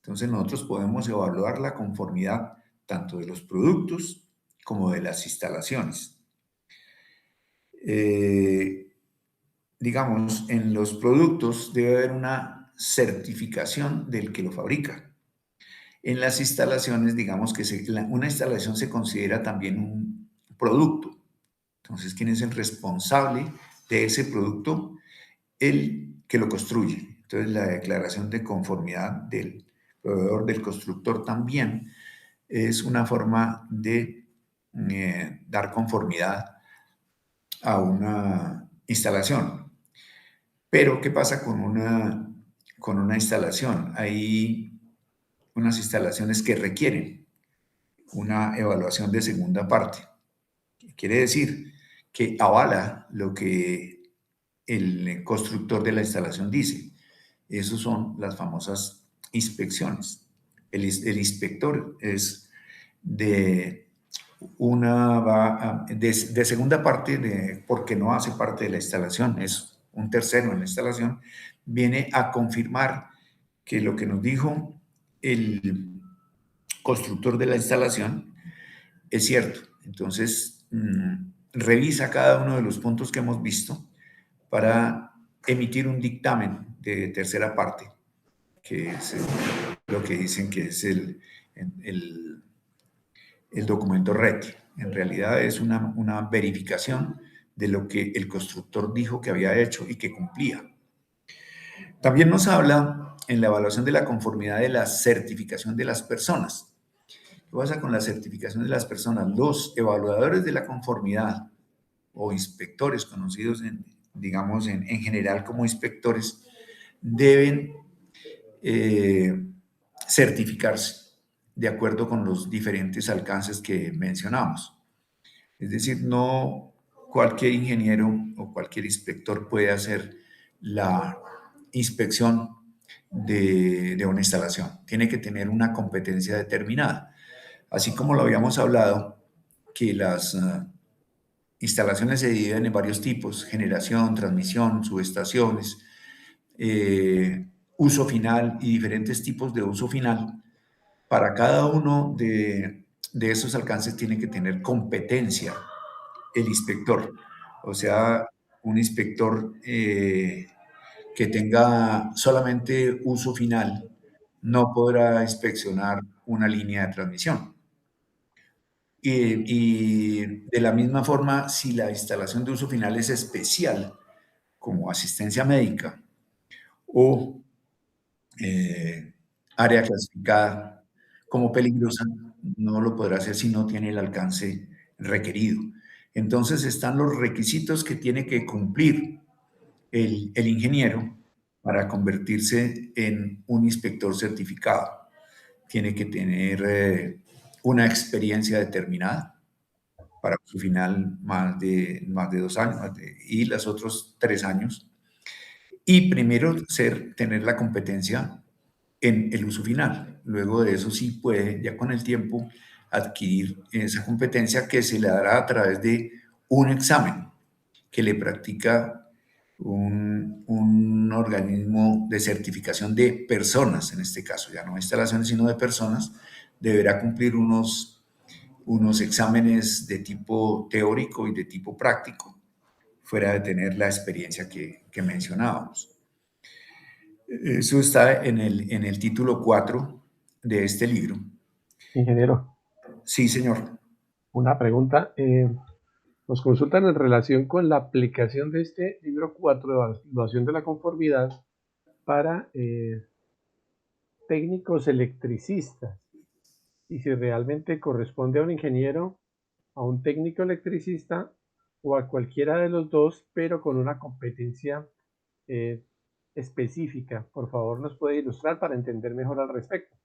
Entonces, nosotros podemos evaluar la conformidad tanto de los productos como de las instalaciones. Digamos, en los productos debe haber una certificación del que lo fabrica. En las instalaciones, digamos que una instalación se considera también un producto. Entonces, ¿quién es el responsable de ese producto? El que lo construye. Entonces, la declaración de conformidad del proveedor, del constructor, también es una forma de dar conformidad a una instalación. Pero, ¿qué pasa con una instalación? Hay unas instalaciones que requieren una evaluación de segunda parte. Quiere decir que avala lo que el constructor de la instalación dice. Esas son las famosas inspecciones. El inspector es de segunda parte, porque no hace parte de la instalación, es un tercero en la instalación, viene a confirmar que lo que nos dijo el constructor de la instalación es cierto. Entonces, revisa cada uno de los puntos que hemos visto para emitir un dictamen de tercera parte, que es lo que dicen que es el documento RETI. En realidad es una verificación de lo que el constructor dijo que había hecho y que cumplía. También nos habla en la evaluación de la conformidad de la certificación de las personas. ¿Qué pasa con la certificación de las personas? Los evaluadores de la conformidad o inspectores conocidos, digamos, en general como inspectores, deben certificarse de acuerdo con los diferentes alcances que mencionamos. Es decir, no cualquier ingeniero o cualquier inspector puede hacer la inspección de una instalación. Tiene que tener una competencia determinada. Así como lo habíamos hablado, que las instalaciones se dividen en varios tipos: generación, transmisión, subestaciones, uso final y diferentes tipos de uso final. Para cada uno de esos alcances tiene que tener competencia el inspector. O sea, un inspector que tenga solamente uso final no podrá inspeccionar una línea de transmisión. Y de la misma forma, si la instalación de uso final es especial, como asistencia médica o eh, área clasificada como peligrosa, no lo podrá hacer si no tiene el alcance requerido. Entonces están los requisitos que tiene que cumplir el ingeniero para convertirse en un inspector certificado. Tiene que tener una experiencia determinada, para su final más de 2 años y los otros 3 años. Y primero tener la competencia en el uso final. Luego de eso sí puede, ya con el tiempo, adquirir esa competencia que se le dará a través de un examen que le practica un organismo de certificación de personas, en este caso, ya no instalaciones, sino de personas. Deberá cumplir unos exámenes de tipo teórico y de tipo práctico, fuera de tener la experiencia que mencionábamos. Eso está en el título 4 de este libro. Ingeniero, Sí, señor. una pregunta. Nos consultan en relación con la aplicación de este libro 4 de evaluación de la conformidad para técnicos electricistas y si realmente corresponde a un ingeniero, a un técnico electricista o a cualquiera de los dos, pero con una competencia eh, específica. Por favor, nos puede ilustrar para entender mejor al respecto.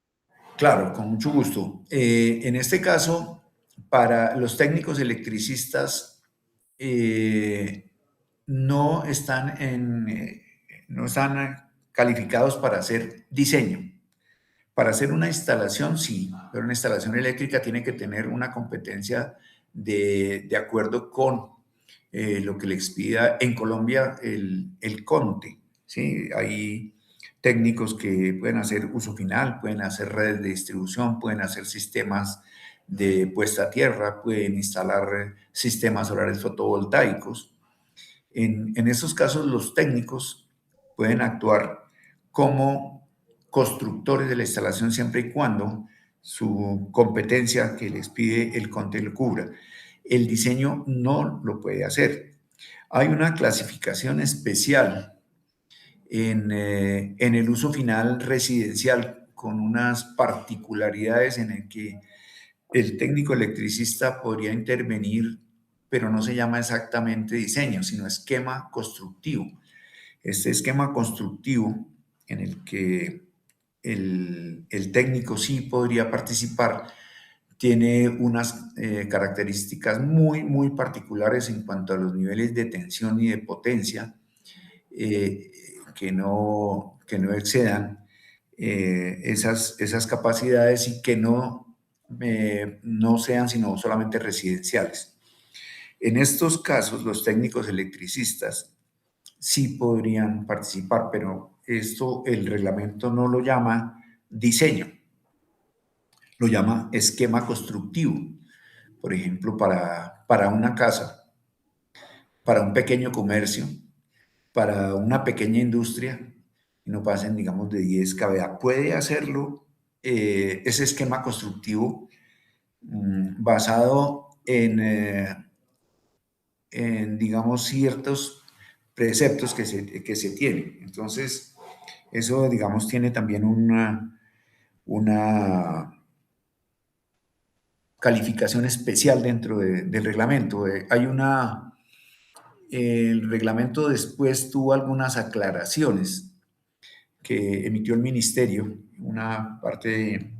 Claro, con mucho gusto. En este caso, para los técnicos electricistas, eh, no están, no están calificados para hacer diseño. Para hacer una instalación, sí, pero una instalación eléctrica tiene que tener una competencia de acuerdo con lo que le expida en Colombia el CONTE. ¿Sí? Hay técnicos que pueden hacer uso final, pueden hacer redes de distribución, pueden hacer sistemas de puesta a tierra, pueden instalar sistemas solares fotovoltaicos. En esos casos, los técnicos pueden actuar como constructores de la instalación siempre y cuando su competencia que les pide el CONTE lo cubra. El diseño no lo puede hacer. Hay una clasificación especial en el uso final residencial con unas particularidades en el que el técnico electricista podría intervenir, pero no se llama exactamente diseño, sino esquema constructivo. Este esquema constructivo en el que el técnico sí podría participar tiene unas características muy, muy particulares en cuanto a los niveles de tensión y de potencia eh, que no excedan esas capacidades y que no sean sino solamente residenciales. En estos casos, los técnicos electricistas sí podrían participar, pero esto el reglamento no lo llama diseño, lo llama esquema constructivo. Por ejemplo, para una casa, para un pequeño comercio, para una pequeña industria, y no pasen, digamos, de 10 kVA. Puede hacerlo ese esquema constructivo basado digamos, ciertos preceptos que se tienen. Entonces, eso, digamos, tiene también una calificación especial dentro del reglamento. El reglamento después tuvo algunas aclaraciones que emitió el ministerio, una parte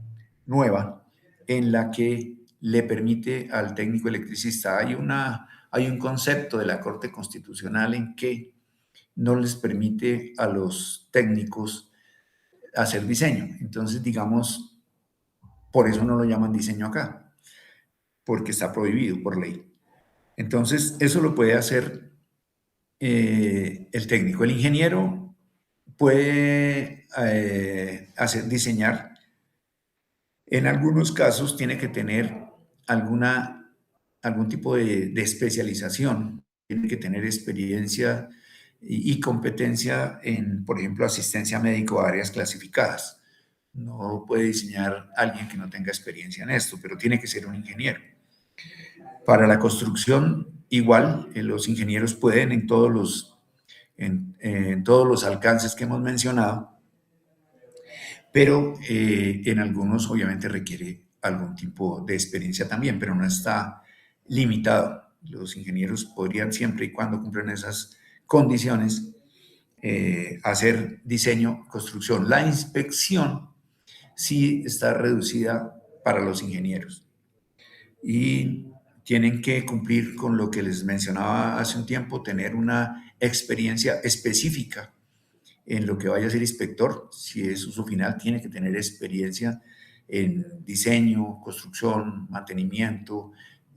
nueva, en la que le permite al técnico electricista, hay un concepto de la Corte Constitucional en que no les permite a los técnicos hacer diseño. Entonces, digamos, por eso no lo llaman diseño acá, porque está prohibido por ley. Entonces, eso lo puede hacer el técnico. El ingeniero puede diseñar. En algunos casos tiene que tener algún tipo de especialización, tiene que tener experiencia y competencia en, por ejemplo, asistencia médico a áreas clasificadas. No puede diseñar alguien que no tenga experiencia en esto, pero tiene que ser un ingeniero. Para la construcción, igual, los ingenieros pueden en todos los alcances que hemos mencionado pero en algunos obviamente requiere algún tipo de experiencia también, pero no está limitado. Los ingenieros podrían siempre y cuando cumplan esas condiciones hacer diseño, construcción. La inspección sí está reducida para los ingenieros y tienen que cumplir con lo que les mencionaba hace un tiempo, tener una experiencia específica en lo que vaya a ser inspector. Si es uso final, tiene que tener experiencia en diseño, construcción, mantenimiento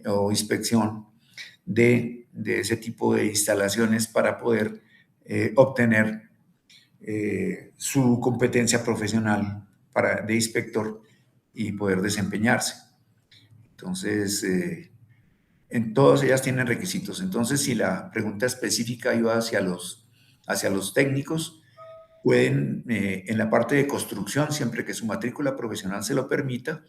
o inspección de ese tipo de instalaciones para poder obtener su competencia profesional de inspector y poder desempeñarse. Entonces, en todas ellas tienen requisitos. Entonces, si la pregunta específica iba hacia los técnicos, pueden, en la parte de construcción, siempre que su matrícula profesional se lo permita,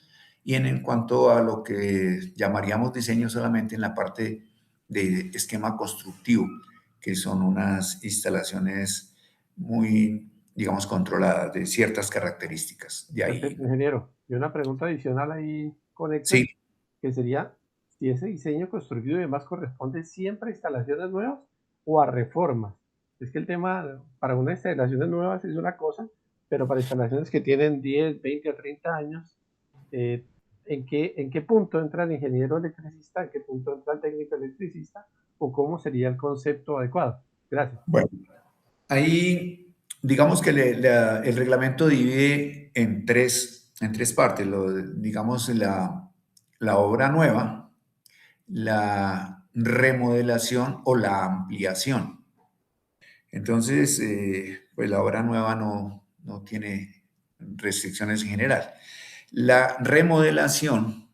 y en cuanto a lo que llamaríamos diseño, solamente en la parte de esquema constructivo, que son unas instalaciones muy, digamos, controladas de ciertas características. De ahí, Perfecto, ingeniero. Y una pregunta adicional ahí sí, conecta, que sería si ese diseño constructivo y demás corresponde siempre a instalaciones nuevas o a reformas. Es que el tema para unas instalaciones nuevas es una cosa, pero para instalaciones que tienen 10, 20 o 30 años, en qué punto entra el ingeniero electricista? ¿En qué punto entra el técnico electricista? ¿O cómo sería el concepto adecuado? Gracias. bueno, ahí digamos que el reglamento divide en tres partes, digamos la obra nueva, la remodelación o la ampliación. Entonces, pues la obra nueva no tiene restricciones en general. La remodelación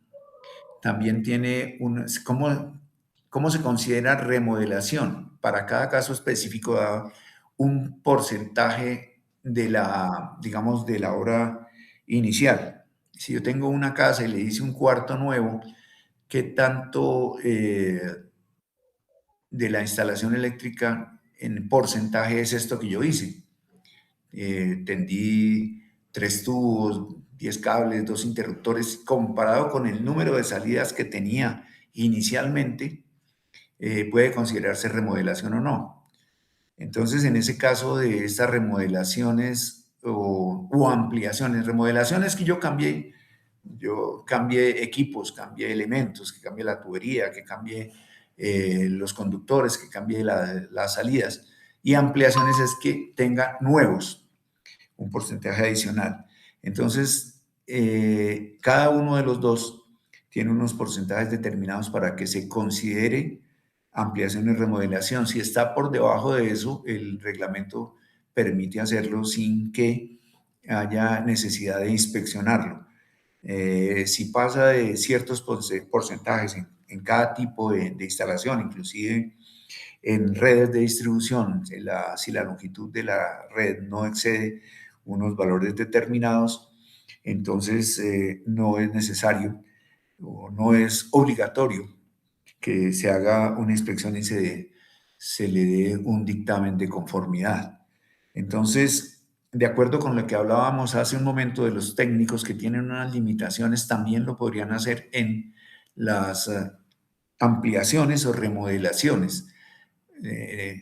también tiene ¿cómo se considera remodelación? Para cada caso específico da un porcentaje de digamos, de la obra inicial. Si yo tengo una casa y le hice un cuarto nuevo, ¿qué tanto de la instalación eléctrica en porcentaje es esto que yo hice? Tendí 3 tubos, 10 cables, 2 interruptores, comparado con el número de salidas que tenía inicialmente, puede considerarse remodelación o no. Entonces, en ese caso de estas remodelaciones o ampliaciones, remodelaciones que yo cambié equipos, cambié elementos, que cambié la tubería, que cambié los conductores, que cambié las salidas. Y ampliaciones es que tenga nuevos, un porcentaje adicional. Entonces, cada uno de los dos tiene unos porcentajes determinados para que se considere ampliación y remodelación. Si está por debajo de eso, el reglamento permite hacerlo sin que haya necesidad de inspeccionarlo. Si pasa de ciertos porcentajes en cada tipo de instalación, inclusive en redes de distribución, si la longitud de la red no excede unos valores determinados, entonces no es necesario o no es obligatorio que se haga una inspección y se le dé un dictamen de conformidad. Entonces, de acuerdo con lo que hablábamos hace un momento de los técnicos que tienen unas limitaciones, también lo podrían hacer en las ampliaciones o remodelaciones.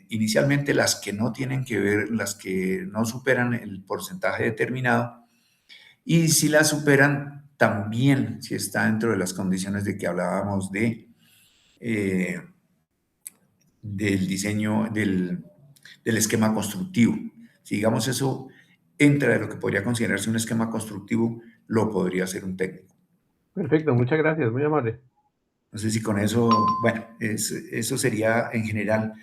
Inicialmente las que no tienen que ver, las que no superan el porcentaje determinado, y si las superan, también si está dentro de las condiciones de que hablábamos eh, del diseño, del esquema constructivo. Si digamos eso entra de lo que podría considerarse un esquema constructivo, lo podría hacer un técnico. Perfecto, muchas gracias, muy amable. No sé si con eso, bueno, eso sería en general.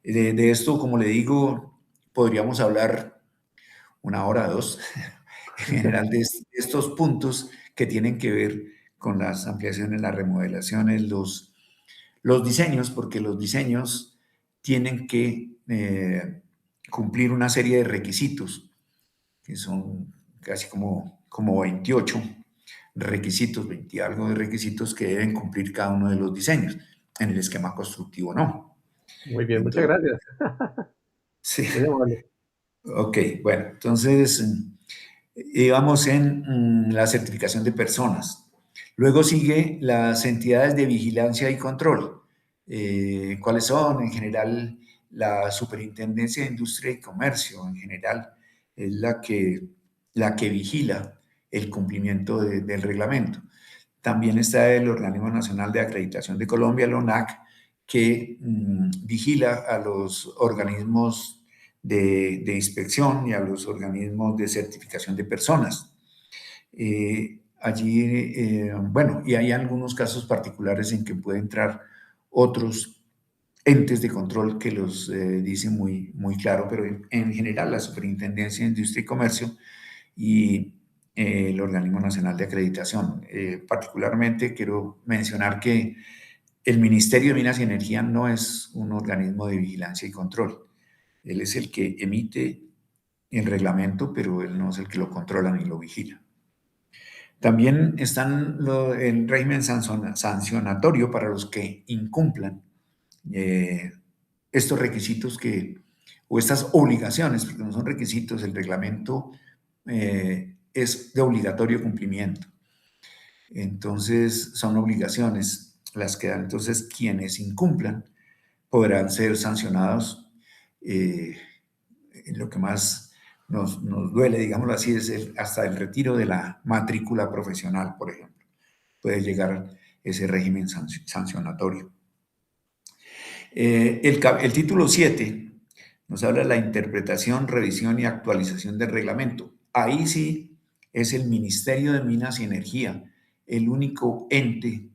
De esto, como le digo, podríamos hablar 1 hora, 2, en general de estos puntos que tienen que ver con las ampliaciones, las remodelaciones, los diseños, porque los diseños tienen que cumplir una serie de requisitos, que son casi como 28 requisitos, 20 algo de requisitos que deben cumplir cada uno de los diseños. En el esquema constructivo no. Muy bien, muchas Entonces, gracias. sí, Muy amable. ok, bueno, entonces Vamos en la certificación de personas. Luego sigue las entidades de vigilancia y control. ¿Cuáles son? En general, la Superintendencia de Industria y Comercio, en general, es la que vigila el cumplimiento del reglamento. También está el Organismo Nacional de Acreditación de Colombia, el ONAC, que vigila a los organismos de inspección y a los organismos de certificación de personas. Bueno, y hay algunos casos particulares en que pueden entrar otros entes de control que los dicen muy claro, pero en general la Superintendencia de Industria y Comercio y el Organismo Nacional de Acreditación. Particularmente quiero mencionar que el Ministerio de Minas y Energía no es un organismo de vigilancia y control. Él es el que emite el reglamento, pero él no es el que lo controla ni lo vigila. También están el régimen sancionatorio para los que incumplan estos requisitos o estas obligaciones, porque no son requisitos, el reglamento es de obligatorio cumplimiento. Entonces, son obligaciones las que dan. Entonces, quienes incumplan podrán ser sancionados. Lo que más nos duele, digámoslo así, es hasta el retiro de la matrícula profesional, por ejemplo. Puede llegar ese régimen sancionatorio. El título 7 nos habla de la interpretación, revisión y actualización del reglamento. Ahí sí es el Ministerio de Minas y Energía el único ente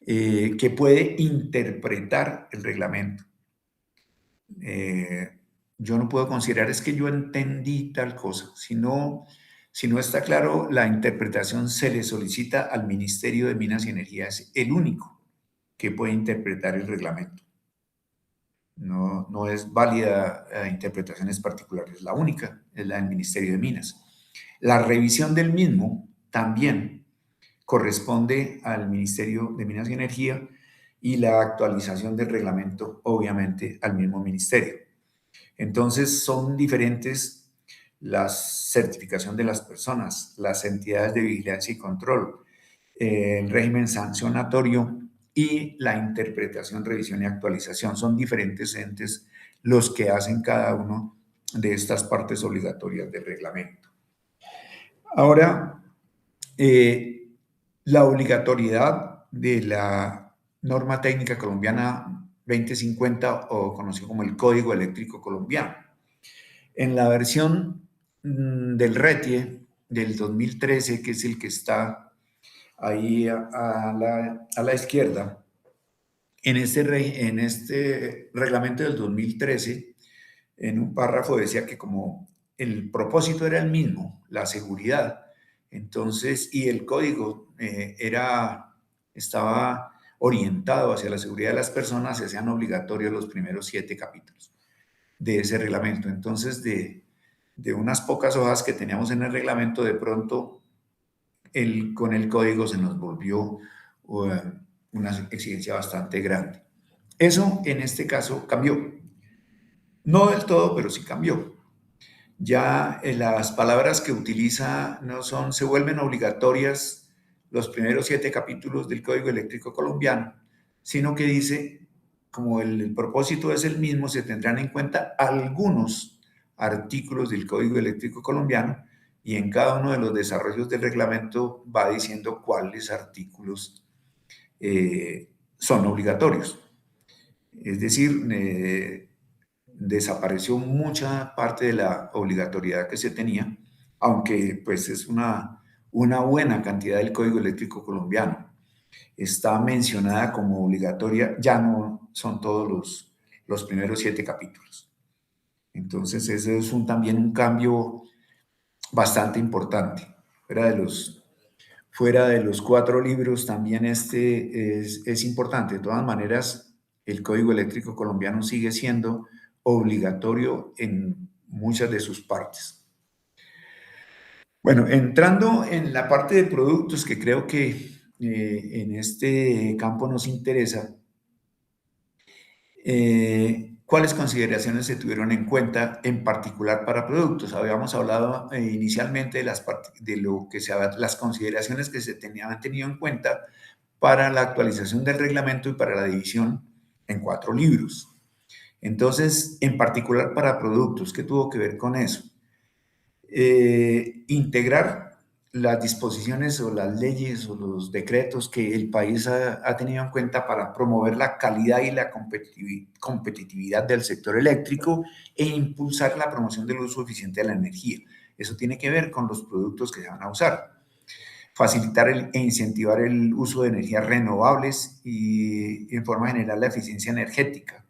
que puede interpretar el reglamento. Yo no puedo considerar es que yo entendí tal cosa. Si no está claro, la interpretación se le solicita al Ministerio de Minas y Energía. Es el único que puede interpretar el reglamento. No es válida interpretaciones particulares. La única es la del Ministerio de Minas. La revisión del mismo también corresponde al Ministerio de Minas y Energía y la actualización del reglamento, obviamente, al mismo ministerio. Entonces, son diferentes la certificación de las personas, las entidades de vigilancia y control, el régimen sancionatorio y la interpretación, revisión y actualización. Son diferentes entes los que hacen cada uno de estas partes obligatorias del reglamento. Ahora, la obligatoriedad de la norma técnica colombiana 2050 o conocido como el Código Eléctrico Colombiano. En la versión del RETIE del 2013, que es el que está ahí a la izquierda, en este reglamento del 2013, en un párrafo decía que como el propósito era el mismo, la seguridad, entonces, y el código estaba orientado hacia la seguridad de las personas, se hacían obligatorios los primeros 7 capítulos de ese reglamento. Entonces, de unas pocas hojas que teníamos en el reglamento, de pronto con el código se nos volvió una exigencia bastante grande. Eso en este caso cambió. No del todo, pero sí cambió. Ya las palabras que utiliza se vuelven obligatorias los primeros 7 capítulos del Código Eléctrico Colombiano, sino que dice, como el propósito es el mismo, se tendrán en cuenta algunos artículos del Código Eléctrico Colombiano y en cada uno de los desarrollos del reglamento va diciendo cuáles artículos son obligatorios. Es decir, desapareció mucha parte de la obligatoriedad que se tenía, aunque pues es una buena cantidad del Código Eléctrico Colombiano. Está mencionada como obligatoria, ya no son todos los primeros 7 capítulos. Entonces ese es también un cambio bastante importante. Fuera de los 4 libros, también este es importante. De todas maneras, el Código Eléctrico Colombiano sigue siendo obligatorio en muchas de sus partes. Bueno, entrando en la parte de productos que creo que en este campo nos interesa, ¿Cuáles consideraciones se tuvieron en cuenta en particular para productos? Habíamos hablado inicialmente de las consideraciones que se tenían tenido en cuenta para la actualización del reglamento y para la división en 4 libros. Entonces, en particular para productos, ¿qué tuvo que ver con eso? Integrar las disposiciones o las leyes o los decretos que el país ha tenido en cuenta para promover la calidad y la competitividad del sector eléctrico e impulsar la promoción del uso eficiente de la energía. Eso tiene que ver con los productos que se van a usar. Facilitar e incentivar el uso de energías renovables y en forma general la eficiencia energética.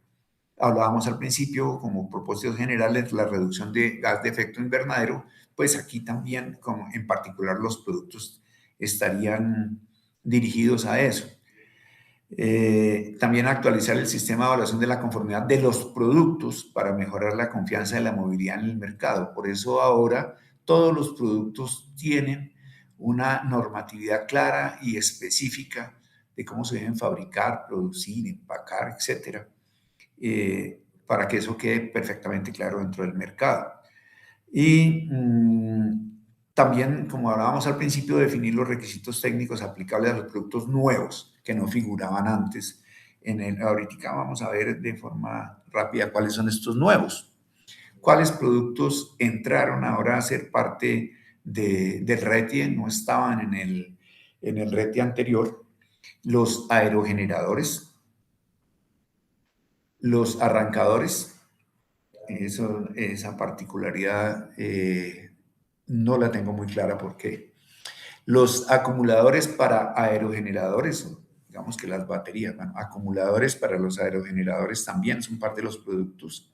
Hablábamos al principio como propósitos generales la reducción de gas de efecto invernadero, pues aquí también, como en particular los productos estarían dirigidos a eso. También actualizar el sistema de evaluación de la conformidad de los productos para mejorar la confianza de la movilidad en el mercado. Por eso ahora todos los productos tienen una normatividad clara y específica de cómo se deben fabricar, producir, empacar, etcétera, para que eso quede perfectamente claro dentro del mercado. Y también, como hablábamos al principio, definir los requisitos técnicos aplicables a los productos nuevos que no figuraban antes. Ahorita vamos a ver de forma rápida cuáles son estos nuevos. ¿Cuáles productos entraron ahora a ser parte del RETIE? No estaban en el RETIE anterior. Los aerogeneradores, los arrancadores, esa particularidad no la tengo muy clara por qué. Los acumuladores para aerogeneradores, digamos que las baterías, bueno, acumuladores para los aerogeneradores también son parte de los productos.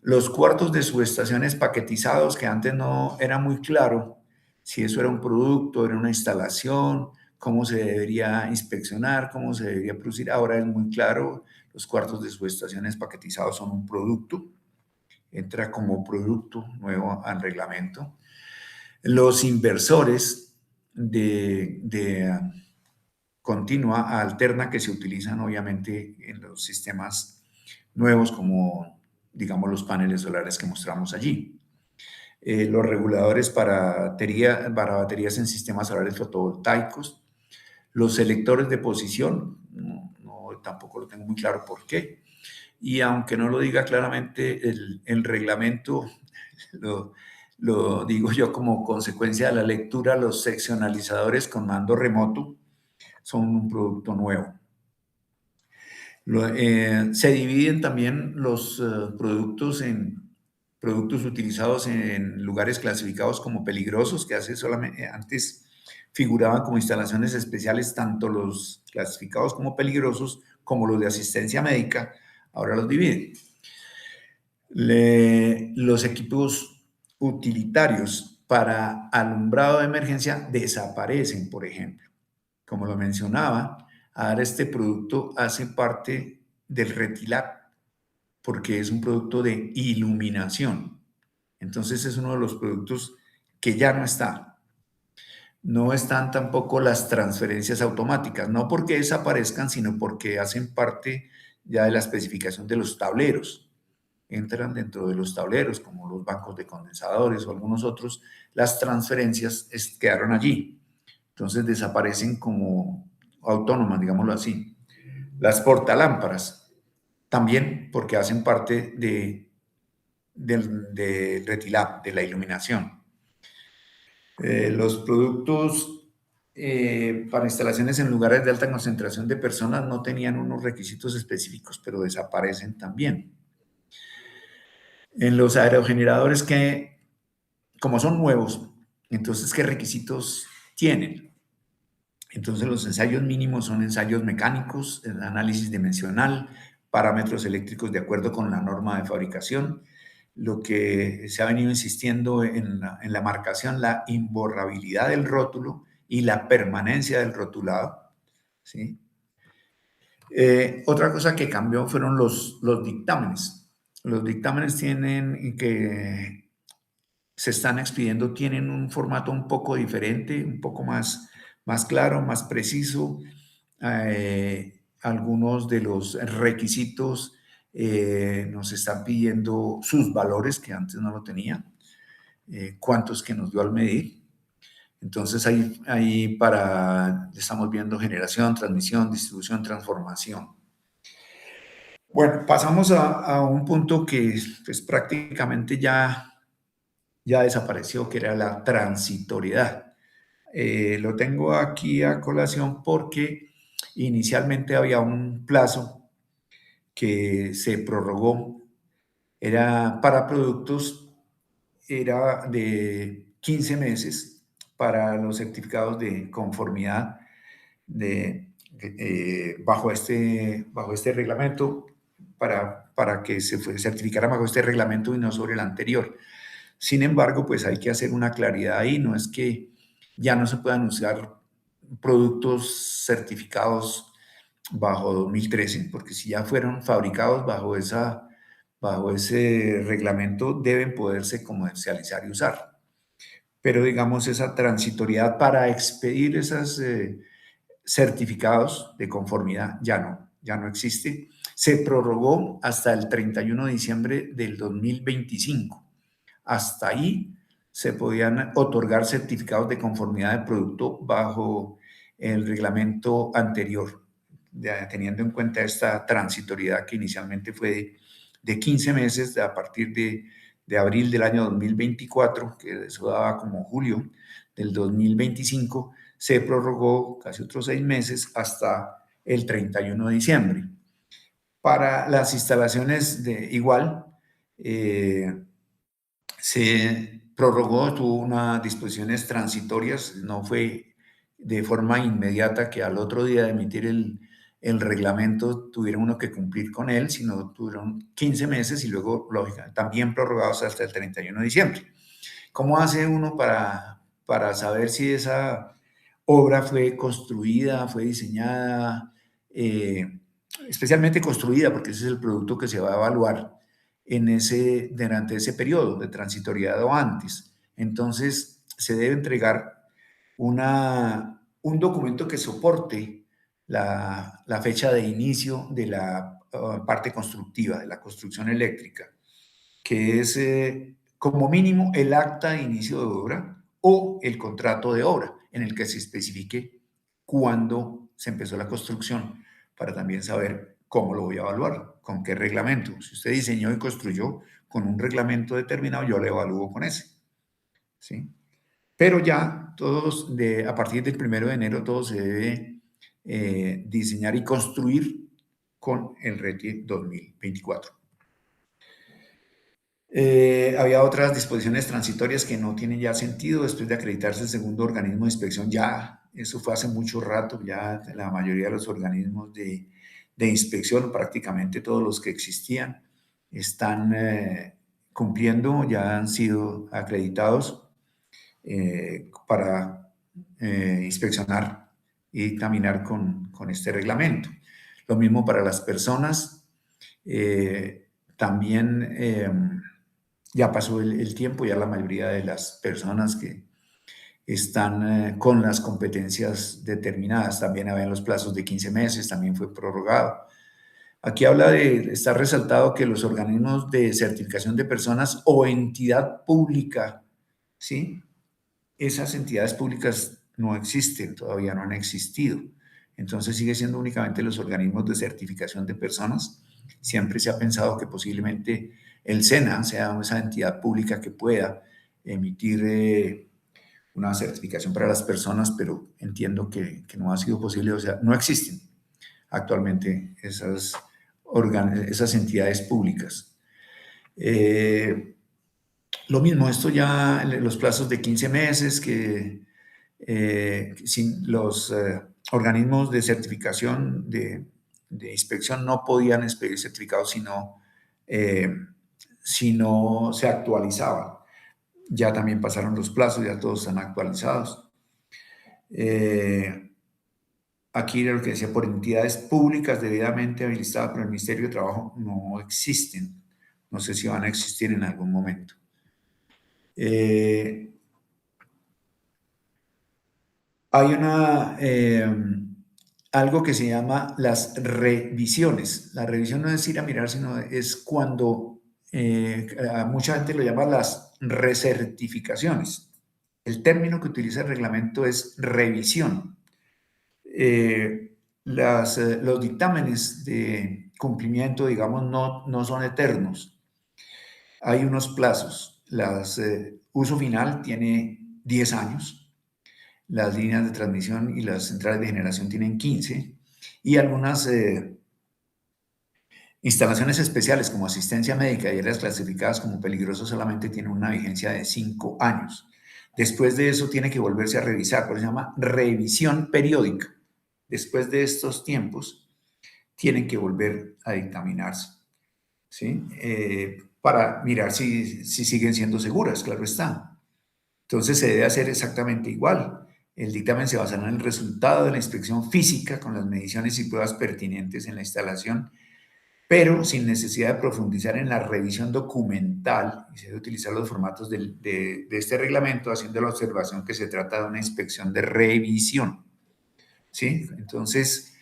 Los cuartos de subestaciones paquetizados, que antes no era muy claro si eso era un producto, era una instalación, cómo se debería inspeccionar, cómo se debería producir. Ahora es muy claro, los cuartos de subestaciones paquetizados son un producto, entra como producto nuevo al reglamento. Los inversores de continua alterna que se utilizan obviamente en los sistemas nuevos como, digamos, los paneles solares que mostramos allí. Los reguladores para baterías en sistemas solares fotovoltaicos. Los selectores de posición, tampoco lo tengo muy claro por qué. Y aunque no lo diga claramente, el reglamento lo digo yo como consecuencia de la lectura, los seccionalizadores con mando remoto son un producto nuevo. Se dividen también los productos en productos utilizados en lugares clasificados como peligrosos, que antes figuraban como instalaciones especiales, tanto los clasificados como peligrosos como los de asistencia médica, ahora los dividen. Los equipos utilitarios para alumbrado de emergencia desaparecen, por ejemplo. Como lo mencionaba, ahora este producto hace parte del RETILAB porque es un producto de iluminación. Entonces es uno de los productos que ya no está. No están tampoco las transferencias automáticas, no porque desaparezcan, sino porque hacen parte ya de la especificación de los tableros. Entran dentro de los tableros, como los bancos de condensadores o algunos otros, las transferencias quedaron allí. Entonces desaparecen como autónomas, digámoslo así. Las portalámparas, también porque hacen parte del RETILAB, de la iluminación. Los productos para instalaciones en lugares de alta concentración de personas no tenían unos requisitos específicos, pero desaparecen también. En los aerogeneradores que, como son nuevos, entonces, ¿qué requisitos tienen? Entonces, los ensayos mínimos son ensayos mecánicos, el análisis dimensional, parámetros eléctricos de acuerdo con la norma de fabricación, lo que se ha venido insistiendo en la marcación, la imborrabilidad del rótulo y la permanencia del rotulado, ¿sí? Otra cosa que cambió fueron los dictámenes. Los dictámenes que se están expidiendo tienen un formato un poco diferente, un poco más claro, más preciso. Algunos de los requisitos nos están pidiendo sus valores, que antes no lo tenía, cuántos que nos dio al medir. Entonces ahí estamos viendo generación, transmisión, distribución, transformación. Bueno, pasamos a un punto que pues, prácticamente ya desapareció, que era la transitoriedad. Lo tengo aquí a colación porque inicialmente había un plazo que se prorrogó, era para productos, era de 15 meses para los certificados de conformidad bajo este reglamento, para que se certificara bajo este reglamento y no sobre el anterior. Sin embargo, pues hay que hacer una claridad ahí, no es que ya no se puedan usar productos certificados bajo 2013, porque si ya fueron fabricados bajo ese reglamento, deben poderse comercializar y usar. Pero digamos, esa transitoriedad para expedir esos certificados de conformidad ya no existe. Se prorrogó hasta el 31 de diciembre del 2025. Hasta ahí se podían otorgar certificados de conformidad de producto bajo el reglamento anterior, teniendo en cuenta esta transitoriedad que inicialmente fue de 15 meses a partir de abril del año 2024, que eso daba como julio del 2025, se prorrogó casi otros 6 meses hasta el 31 de diciembre. Para las instalaciones de igual, se prorrogó, tuvo unas disposiciones transitorias, no fue de forma inmediata que al otro día de emitir el reglamento tuviera uno que cumplir con él, sino tuvieron 15 meses y luego, lógica, también prorrogados hasta el 31 de diciembre. ¿Cómo hace uno para saber si esa obra fue construida, fue diseñada, especialmente construida, porque ese es el producto que se va a evaluar durante ese periodo de transitoriedad o antes? Entonces, se debe entregar un documento que soporte la fecha de inicio de la parte constructiva, de la construcción eléctrica, que es como mínimo el acta de inicio de obra o el contrato de obra, en el que se especifique cuándo se empezó la construcción, para también saber cómo lo voy a evaluar, con qué reglamento. Si usted diseñó y construyó con un reglamento determinado, yo le evalúo con ese, ¿sí? Pero ya a partir del 1 de enero, todo se debe diseñar y construir con el RETI 2024. Había otras disposiciones transitorias que no tienen ya sentido después de acreditarse el segundo organismo de inspección. Ya, eso fue hace mucho rato, ya la mayoría de los organismos de inspección, prácticamente todos los que existían, están cumpliendo, ya han sido acreditados para inspeccionar y caminar con este reglamento. Lo mismo para las personas. También ya pasó el tiempo, ya la mayoría de las personas que están con las competencias determinadas, también habían los plazos de 15 meses, también fue prorrogado. Aquí está resaltado que los organismos de certificación de personas o entidad pública, ¿sí? Esas entidades públicas no existen, todavía no han existido. Entonces sigue siendo únicamente los organismos de certificación de personas. Siempre se ha pensado que posiblemente el SENA sea esa entidad pública que pueda emitir una certificación para las personas, pero entiendo que no ha sido posible, o sea, no existen actualmente esas entidades públicas. Lo mismo, esto ya, los plazos de 15 meses, que sin los organismos de certificación de inspección no podían expedir certificados si no se actualizaban. Ya también pasaron los plazos, ya todos están actualizados. Aquí lo que decía, por entidades públicas debidamente habilitadas por el Ministerio de Trabajo, no existen. No sé si van a existir en algún momento. Hay algo que se llama las revisiones. La revisión no es ir a mirar, sino es cuando a mucha gente lo llama las recertificaciones. El término que utiliza el reglamento es revisión. Los dictámenes de cumplimiento, digamos, no son eternos. Hay unos plazos. Uso final tiene 10 años, las líneas de transmisión y las centrales de generación tienen 15, y algunas instalaciones especiales como asistencia médica y áreas clasificadas como peligrosas solamente tienen una vigencia de 5 años. Después de eso tiene que volverse a revisar, por eso se llama revisión periódica. Después de estos tiempos tienen que volver a dictaminarse, ¿sí? Para mirar si siguen siendo seguras, claro está. Entonces se debe hacer exactamente igual. El dictamen se basará en el resultado de la inspección física con las mediciones y pruebas pertinentes en la instalación, pero sin necesidad de profundizar en la revisión documental, y se debe utilizar los formatos de este reglamento, haciendo la observación que se trata de una inspección de revisión, ¿sí? Entonces,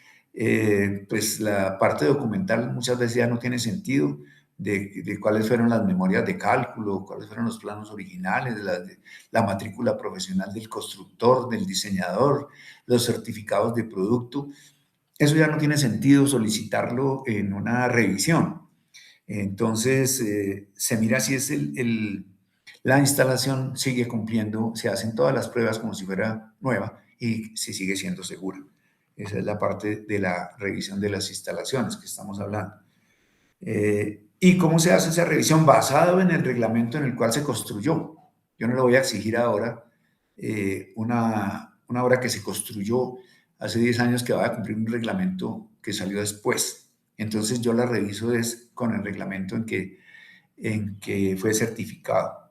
pues la parte documental muchas veces ya no tiene sentido de cuáles fueron las memorias de cálculo, cuáles fueron los planos originales, la matrícula profesional del constructor, del diseñador, los certificados de producto. Eso ya no tiene sentido solicitarlo en una revisión. Entonces, se mira si es la instalación sigue cumpliendo, se hacen todas las pruebas como si fuera nueva y si sigue siendo segura. Esa es la parte de la revisión de las instalaciones que estamos hablando. ¿Y cómo se hace esa revisión? Basado en el reglamento en el cual se construyó. Yo no le voy a exigir ahora una obra que se construyó hace 10 años que va a cumplir un reglamento que salió después. Entonces yo la reviso es con el reglamento en que fue certificado.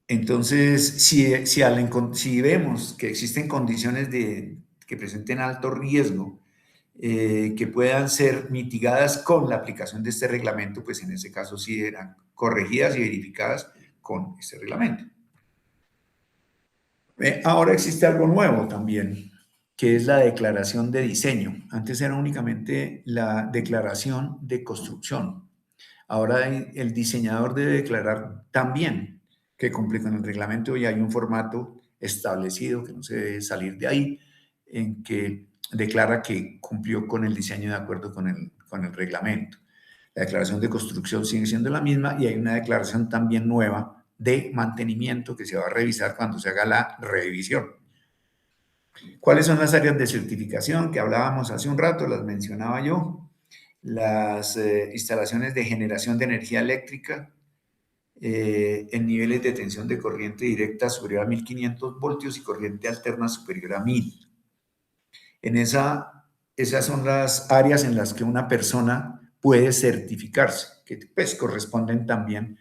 Entonces, si vemos que existen condiciones que presenten alto riesgo, que puedan ser mitigadas con la aplicación de este reglamento, pues en ese caso sí eran corregidas y verificadas con este reglamento. Ahora existe algo nuevo también, que es la declaración de diseño. Antes era únicamente la declaración de construcción. Ahora el diseñador debe declarar también que cumple con el reglamento y hay un formato establecido que no se debe salir de ahí, en que declara que cumplió con el diseño de acuerdo con el reglamento. La declaración de construcción sigue siendo la misma y hay una declaración también nueva de mantenimiento que se va a revisar cuando se haga la revisión. ¿Cuáles son las áreas de certificación que hablábamos hace un rato? Las mencionaba yo. Las instalaciones de generación de energía eléctrica en niveles de tensión de corriente directa superior a 1500 voltios y corriente alterna superior a 1000. Esas son las áreas en las que una persona puede certificarse, que pues corresponden también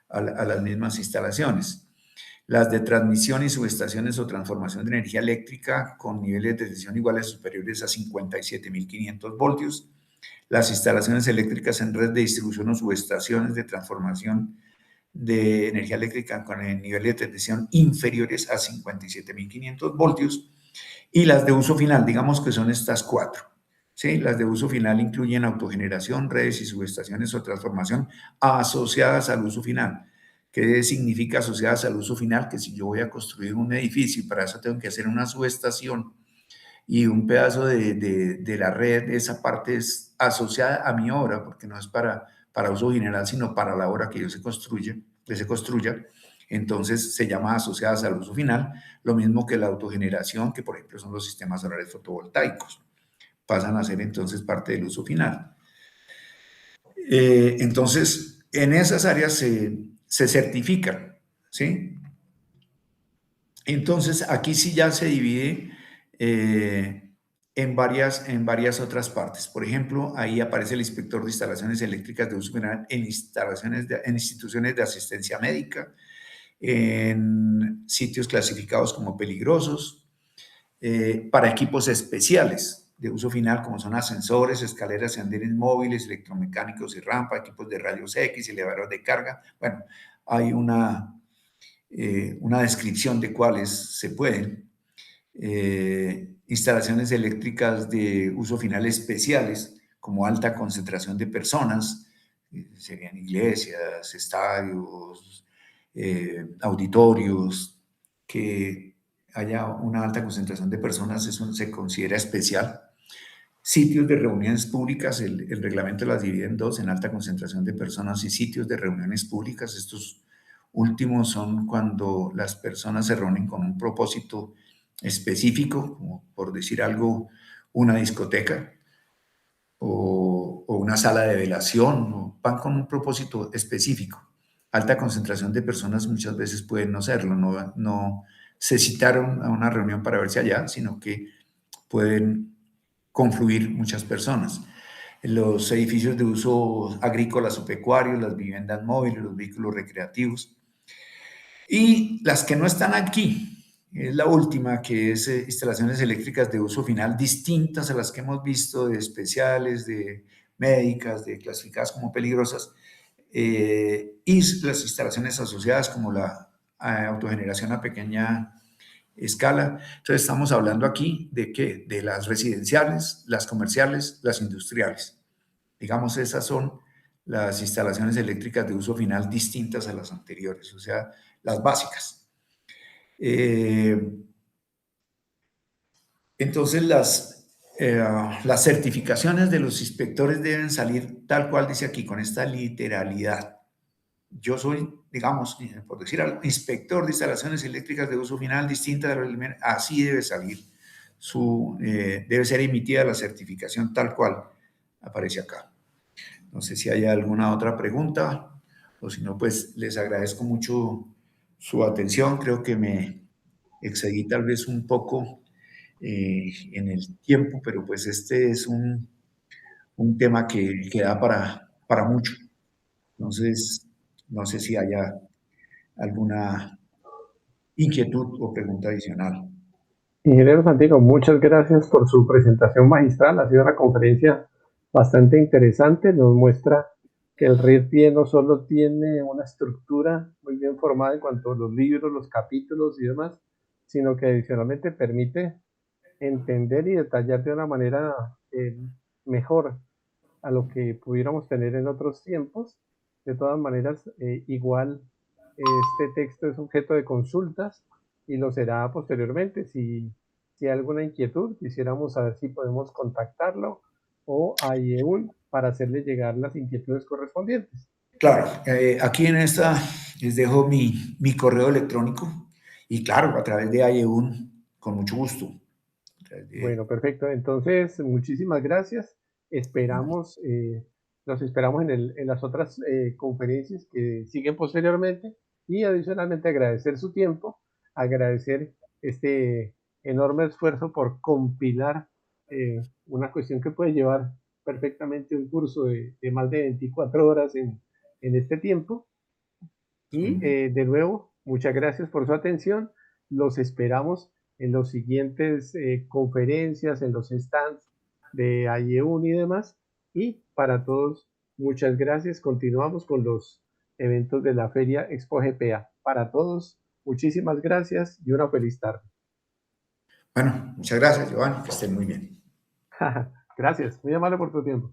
a las mismas instalaciones. Las de transmisión y subestaciones o transformación de energía eléctrica con niveles de tensión iguales o superiores a 57.500 voltios. Las instalaciones eléctricas en red de distribución o subestaciones de transformación de energía eléctrica con niveles de tensión inferiores a 57.500 voltios. Y las de uso final, digamos que son estas 4. ¿Sí? Las de uso final incluyen autogeneración, redes y subestaciones o transformación asociadas al uso final. ¿Qué significa asociadas al uso final? Que si yo voy a construir un edificio y para eso tengo que hacer una subestación y un pedazo de la red, esa parte es asociada a mi obra, porque no es para uso general, sino para la obra que se construya, entonces se llama asociadas al uso final, lo mismo que la autogeneración, que por ejemplo son los sistemas solares fotovoltaicos, pasan a ser entonces parte del uso final. Entonces, en esas áreas se certifican, ¿sí? Entonces, aquí sí ya se divide en varias otras partes. Por ejemplo, ahí aparece el inspector de instalaciones eléctricas de uso general en instituciones de asistencia médica, en sitios clasificados como peligrosos, para equipos especiales de uso final, como son ascensores, escaleras y andenes móviles, electromecánicos y rampa, equipos de rayos X, elevadores de carga. Bueno, hay una descripción de cuáles se pueden. instalaciones eléctricas de uso final especiales, como alta concentración de personas, serían iglesias, estadios, auditorios, que haya una alta concentración de personas, eso se considera especial. Sitios de reuniones públicas, el reglamento las divide en dos, en alta concentración de personas y sitios de reuniones públicas. Estos últimos son cuando las personas se reúnen con un propósito específico, como por decir algo, una discoteca o una sala de velación, o van con un propósito específico. Alta concentración de personas muchas veces pueden no serlo, no se citaron a una reunión para verse allá, sino que pueden confluir muchas personas. Los edificios de uso agrícolas o pecuarios, las viviendas móviles, los vehículos recreativos. Y las que no están aquí, es la última, que es instalaciones eléctricas de uso final distintas a las que hemos visto, de especiales, de médicas, de clasificadas como peligrosas, y las instalaciones asociadas como la autogeneración a pequeña escala. Entonces estamos hablando aquí de qué, de las residenciales, las comerciales, las industriales. Digamos, esas son las instalaciones eléctricas de uso final distintas a las anteriores, o sea, las básicas. Entonces, las certificaciones de los inspectores deben salir tal cual dice aquí, con esta literalidad. Yo soy, digamos, por decir algo, inspector de instalaciones eléctricas de uso final distintas de los, así debe salir. Debe ser emitida la certificación tal cual aparece acá. No sé si hay alguna otra pregunta o si no, pues les agradezco mucho su atención. Creo que me excedí tal vez un poco en el tiempo, pero pues este es un tema que da para mucho. Entonces, no sé si haya alguna inquietud o pregunta adicional. Ingeniero Santiago, muchas gracias por su presentación magistral. Ha sido una conferencia bastante interesante. Nos muestra que el RIRPIE no solo tiene una estructura muy bien formada en cuanto a los libros, los capítulos y demás, sino que adicionalmente permite entender y detallar de una manera mejor a lo que pudiéramos tener en otros tiempos. De todas maneras, igual este texto es objeto de consultas y lo será posteriormente. Si hay alguna inquietud, quisiéramos saber si podemos contactarlo o a IEUN para hacerle llegar las inquietudes correspondientes. Claro, aquí en esta les dejo mi correo electrónico y claro, a través de IEUN, con mucho gusto. Bueno, perfecto. Entonces, muchísimas gracias. Esperamos, los esperamos en las otras conferencias que siguen posteriormente y adicionalmente agradecer su tiempo, agradecer este enorme esfuerzo por compilar una cuestión que puede llevar perfectamente un curso de más de 24 horas en este tiempo. Y de nuevo, muchas gracias por su atención. Los esperamos en los siguientes conferencias, en los stands de IEUN y demás. Y para todos, muchas gracias. Continuamos con los eventos de la Feria Expo GPA. Para todos, muchísimas gracias y una feliz tarde. Bueno, muchas gracias, Giovanni, que estén muy bien. Gracias, muy amable por tu tiempo.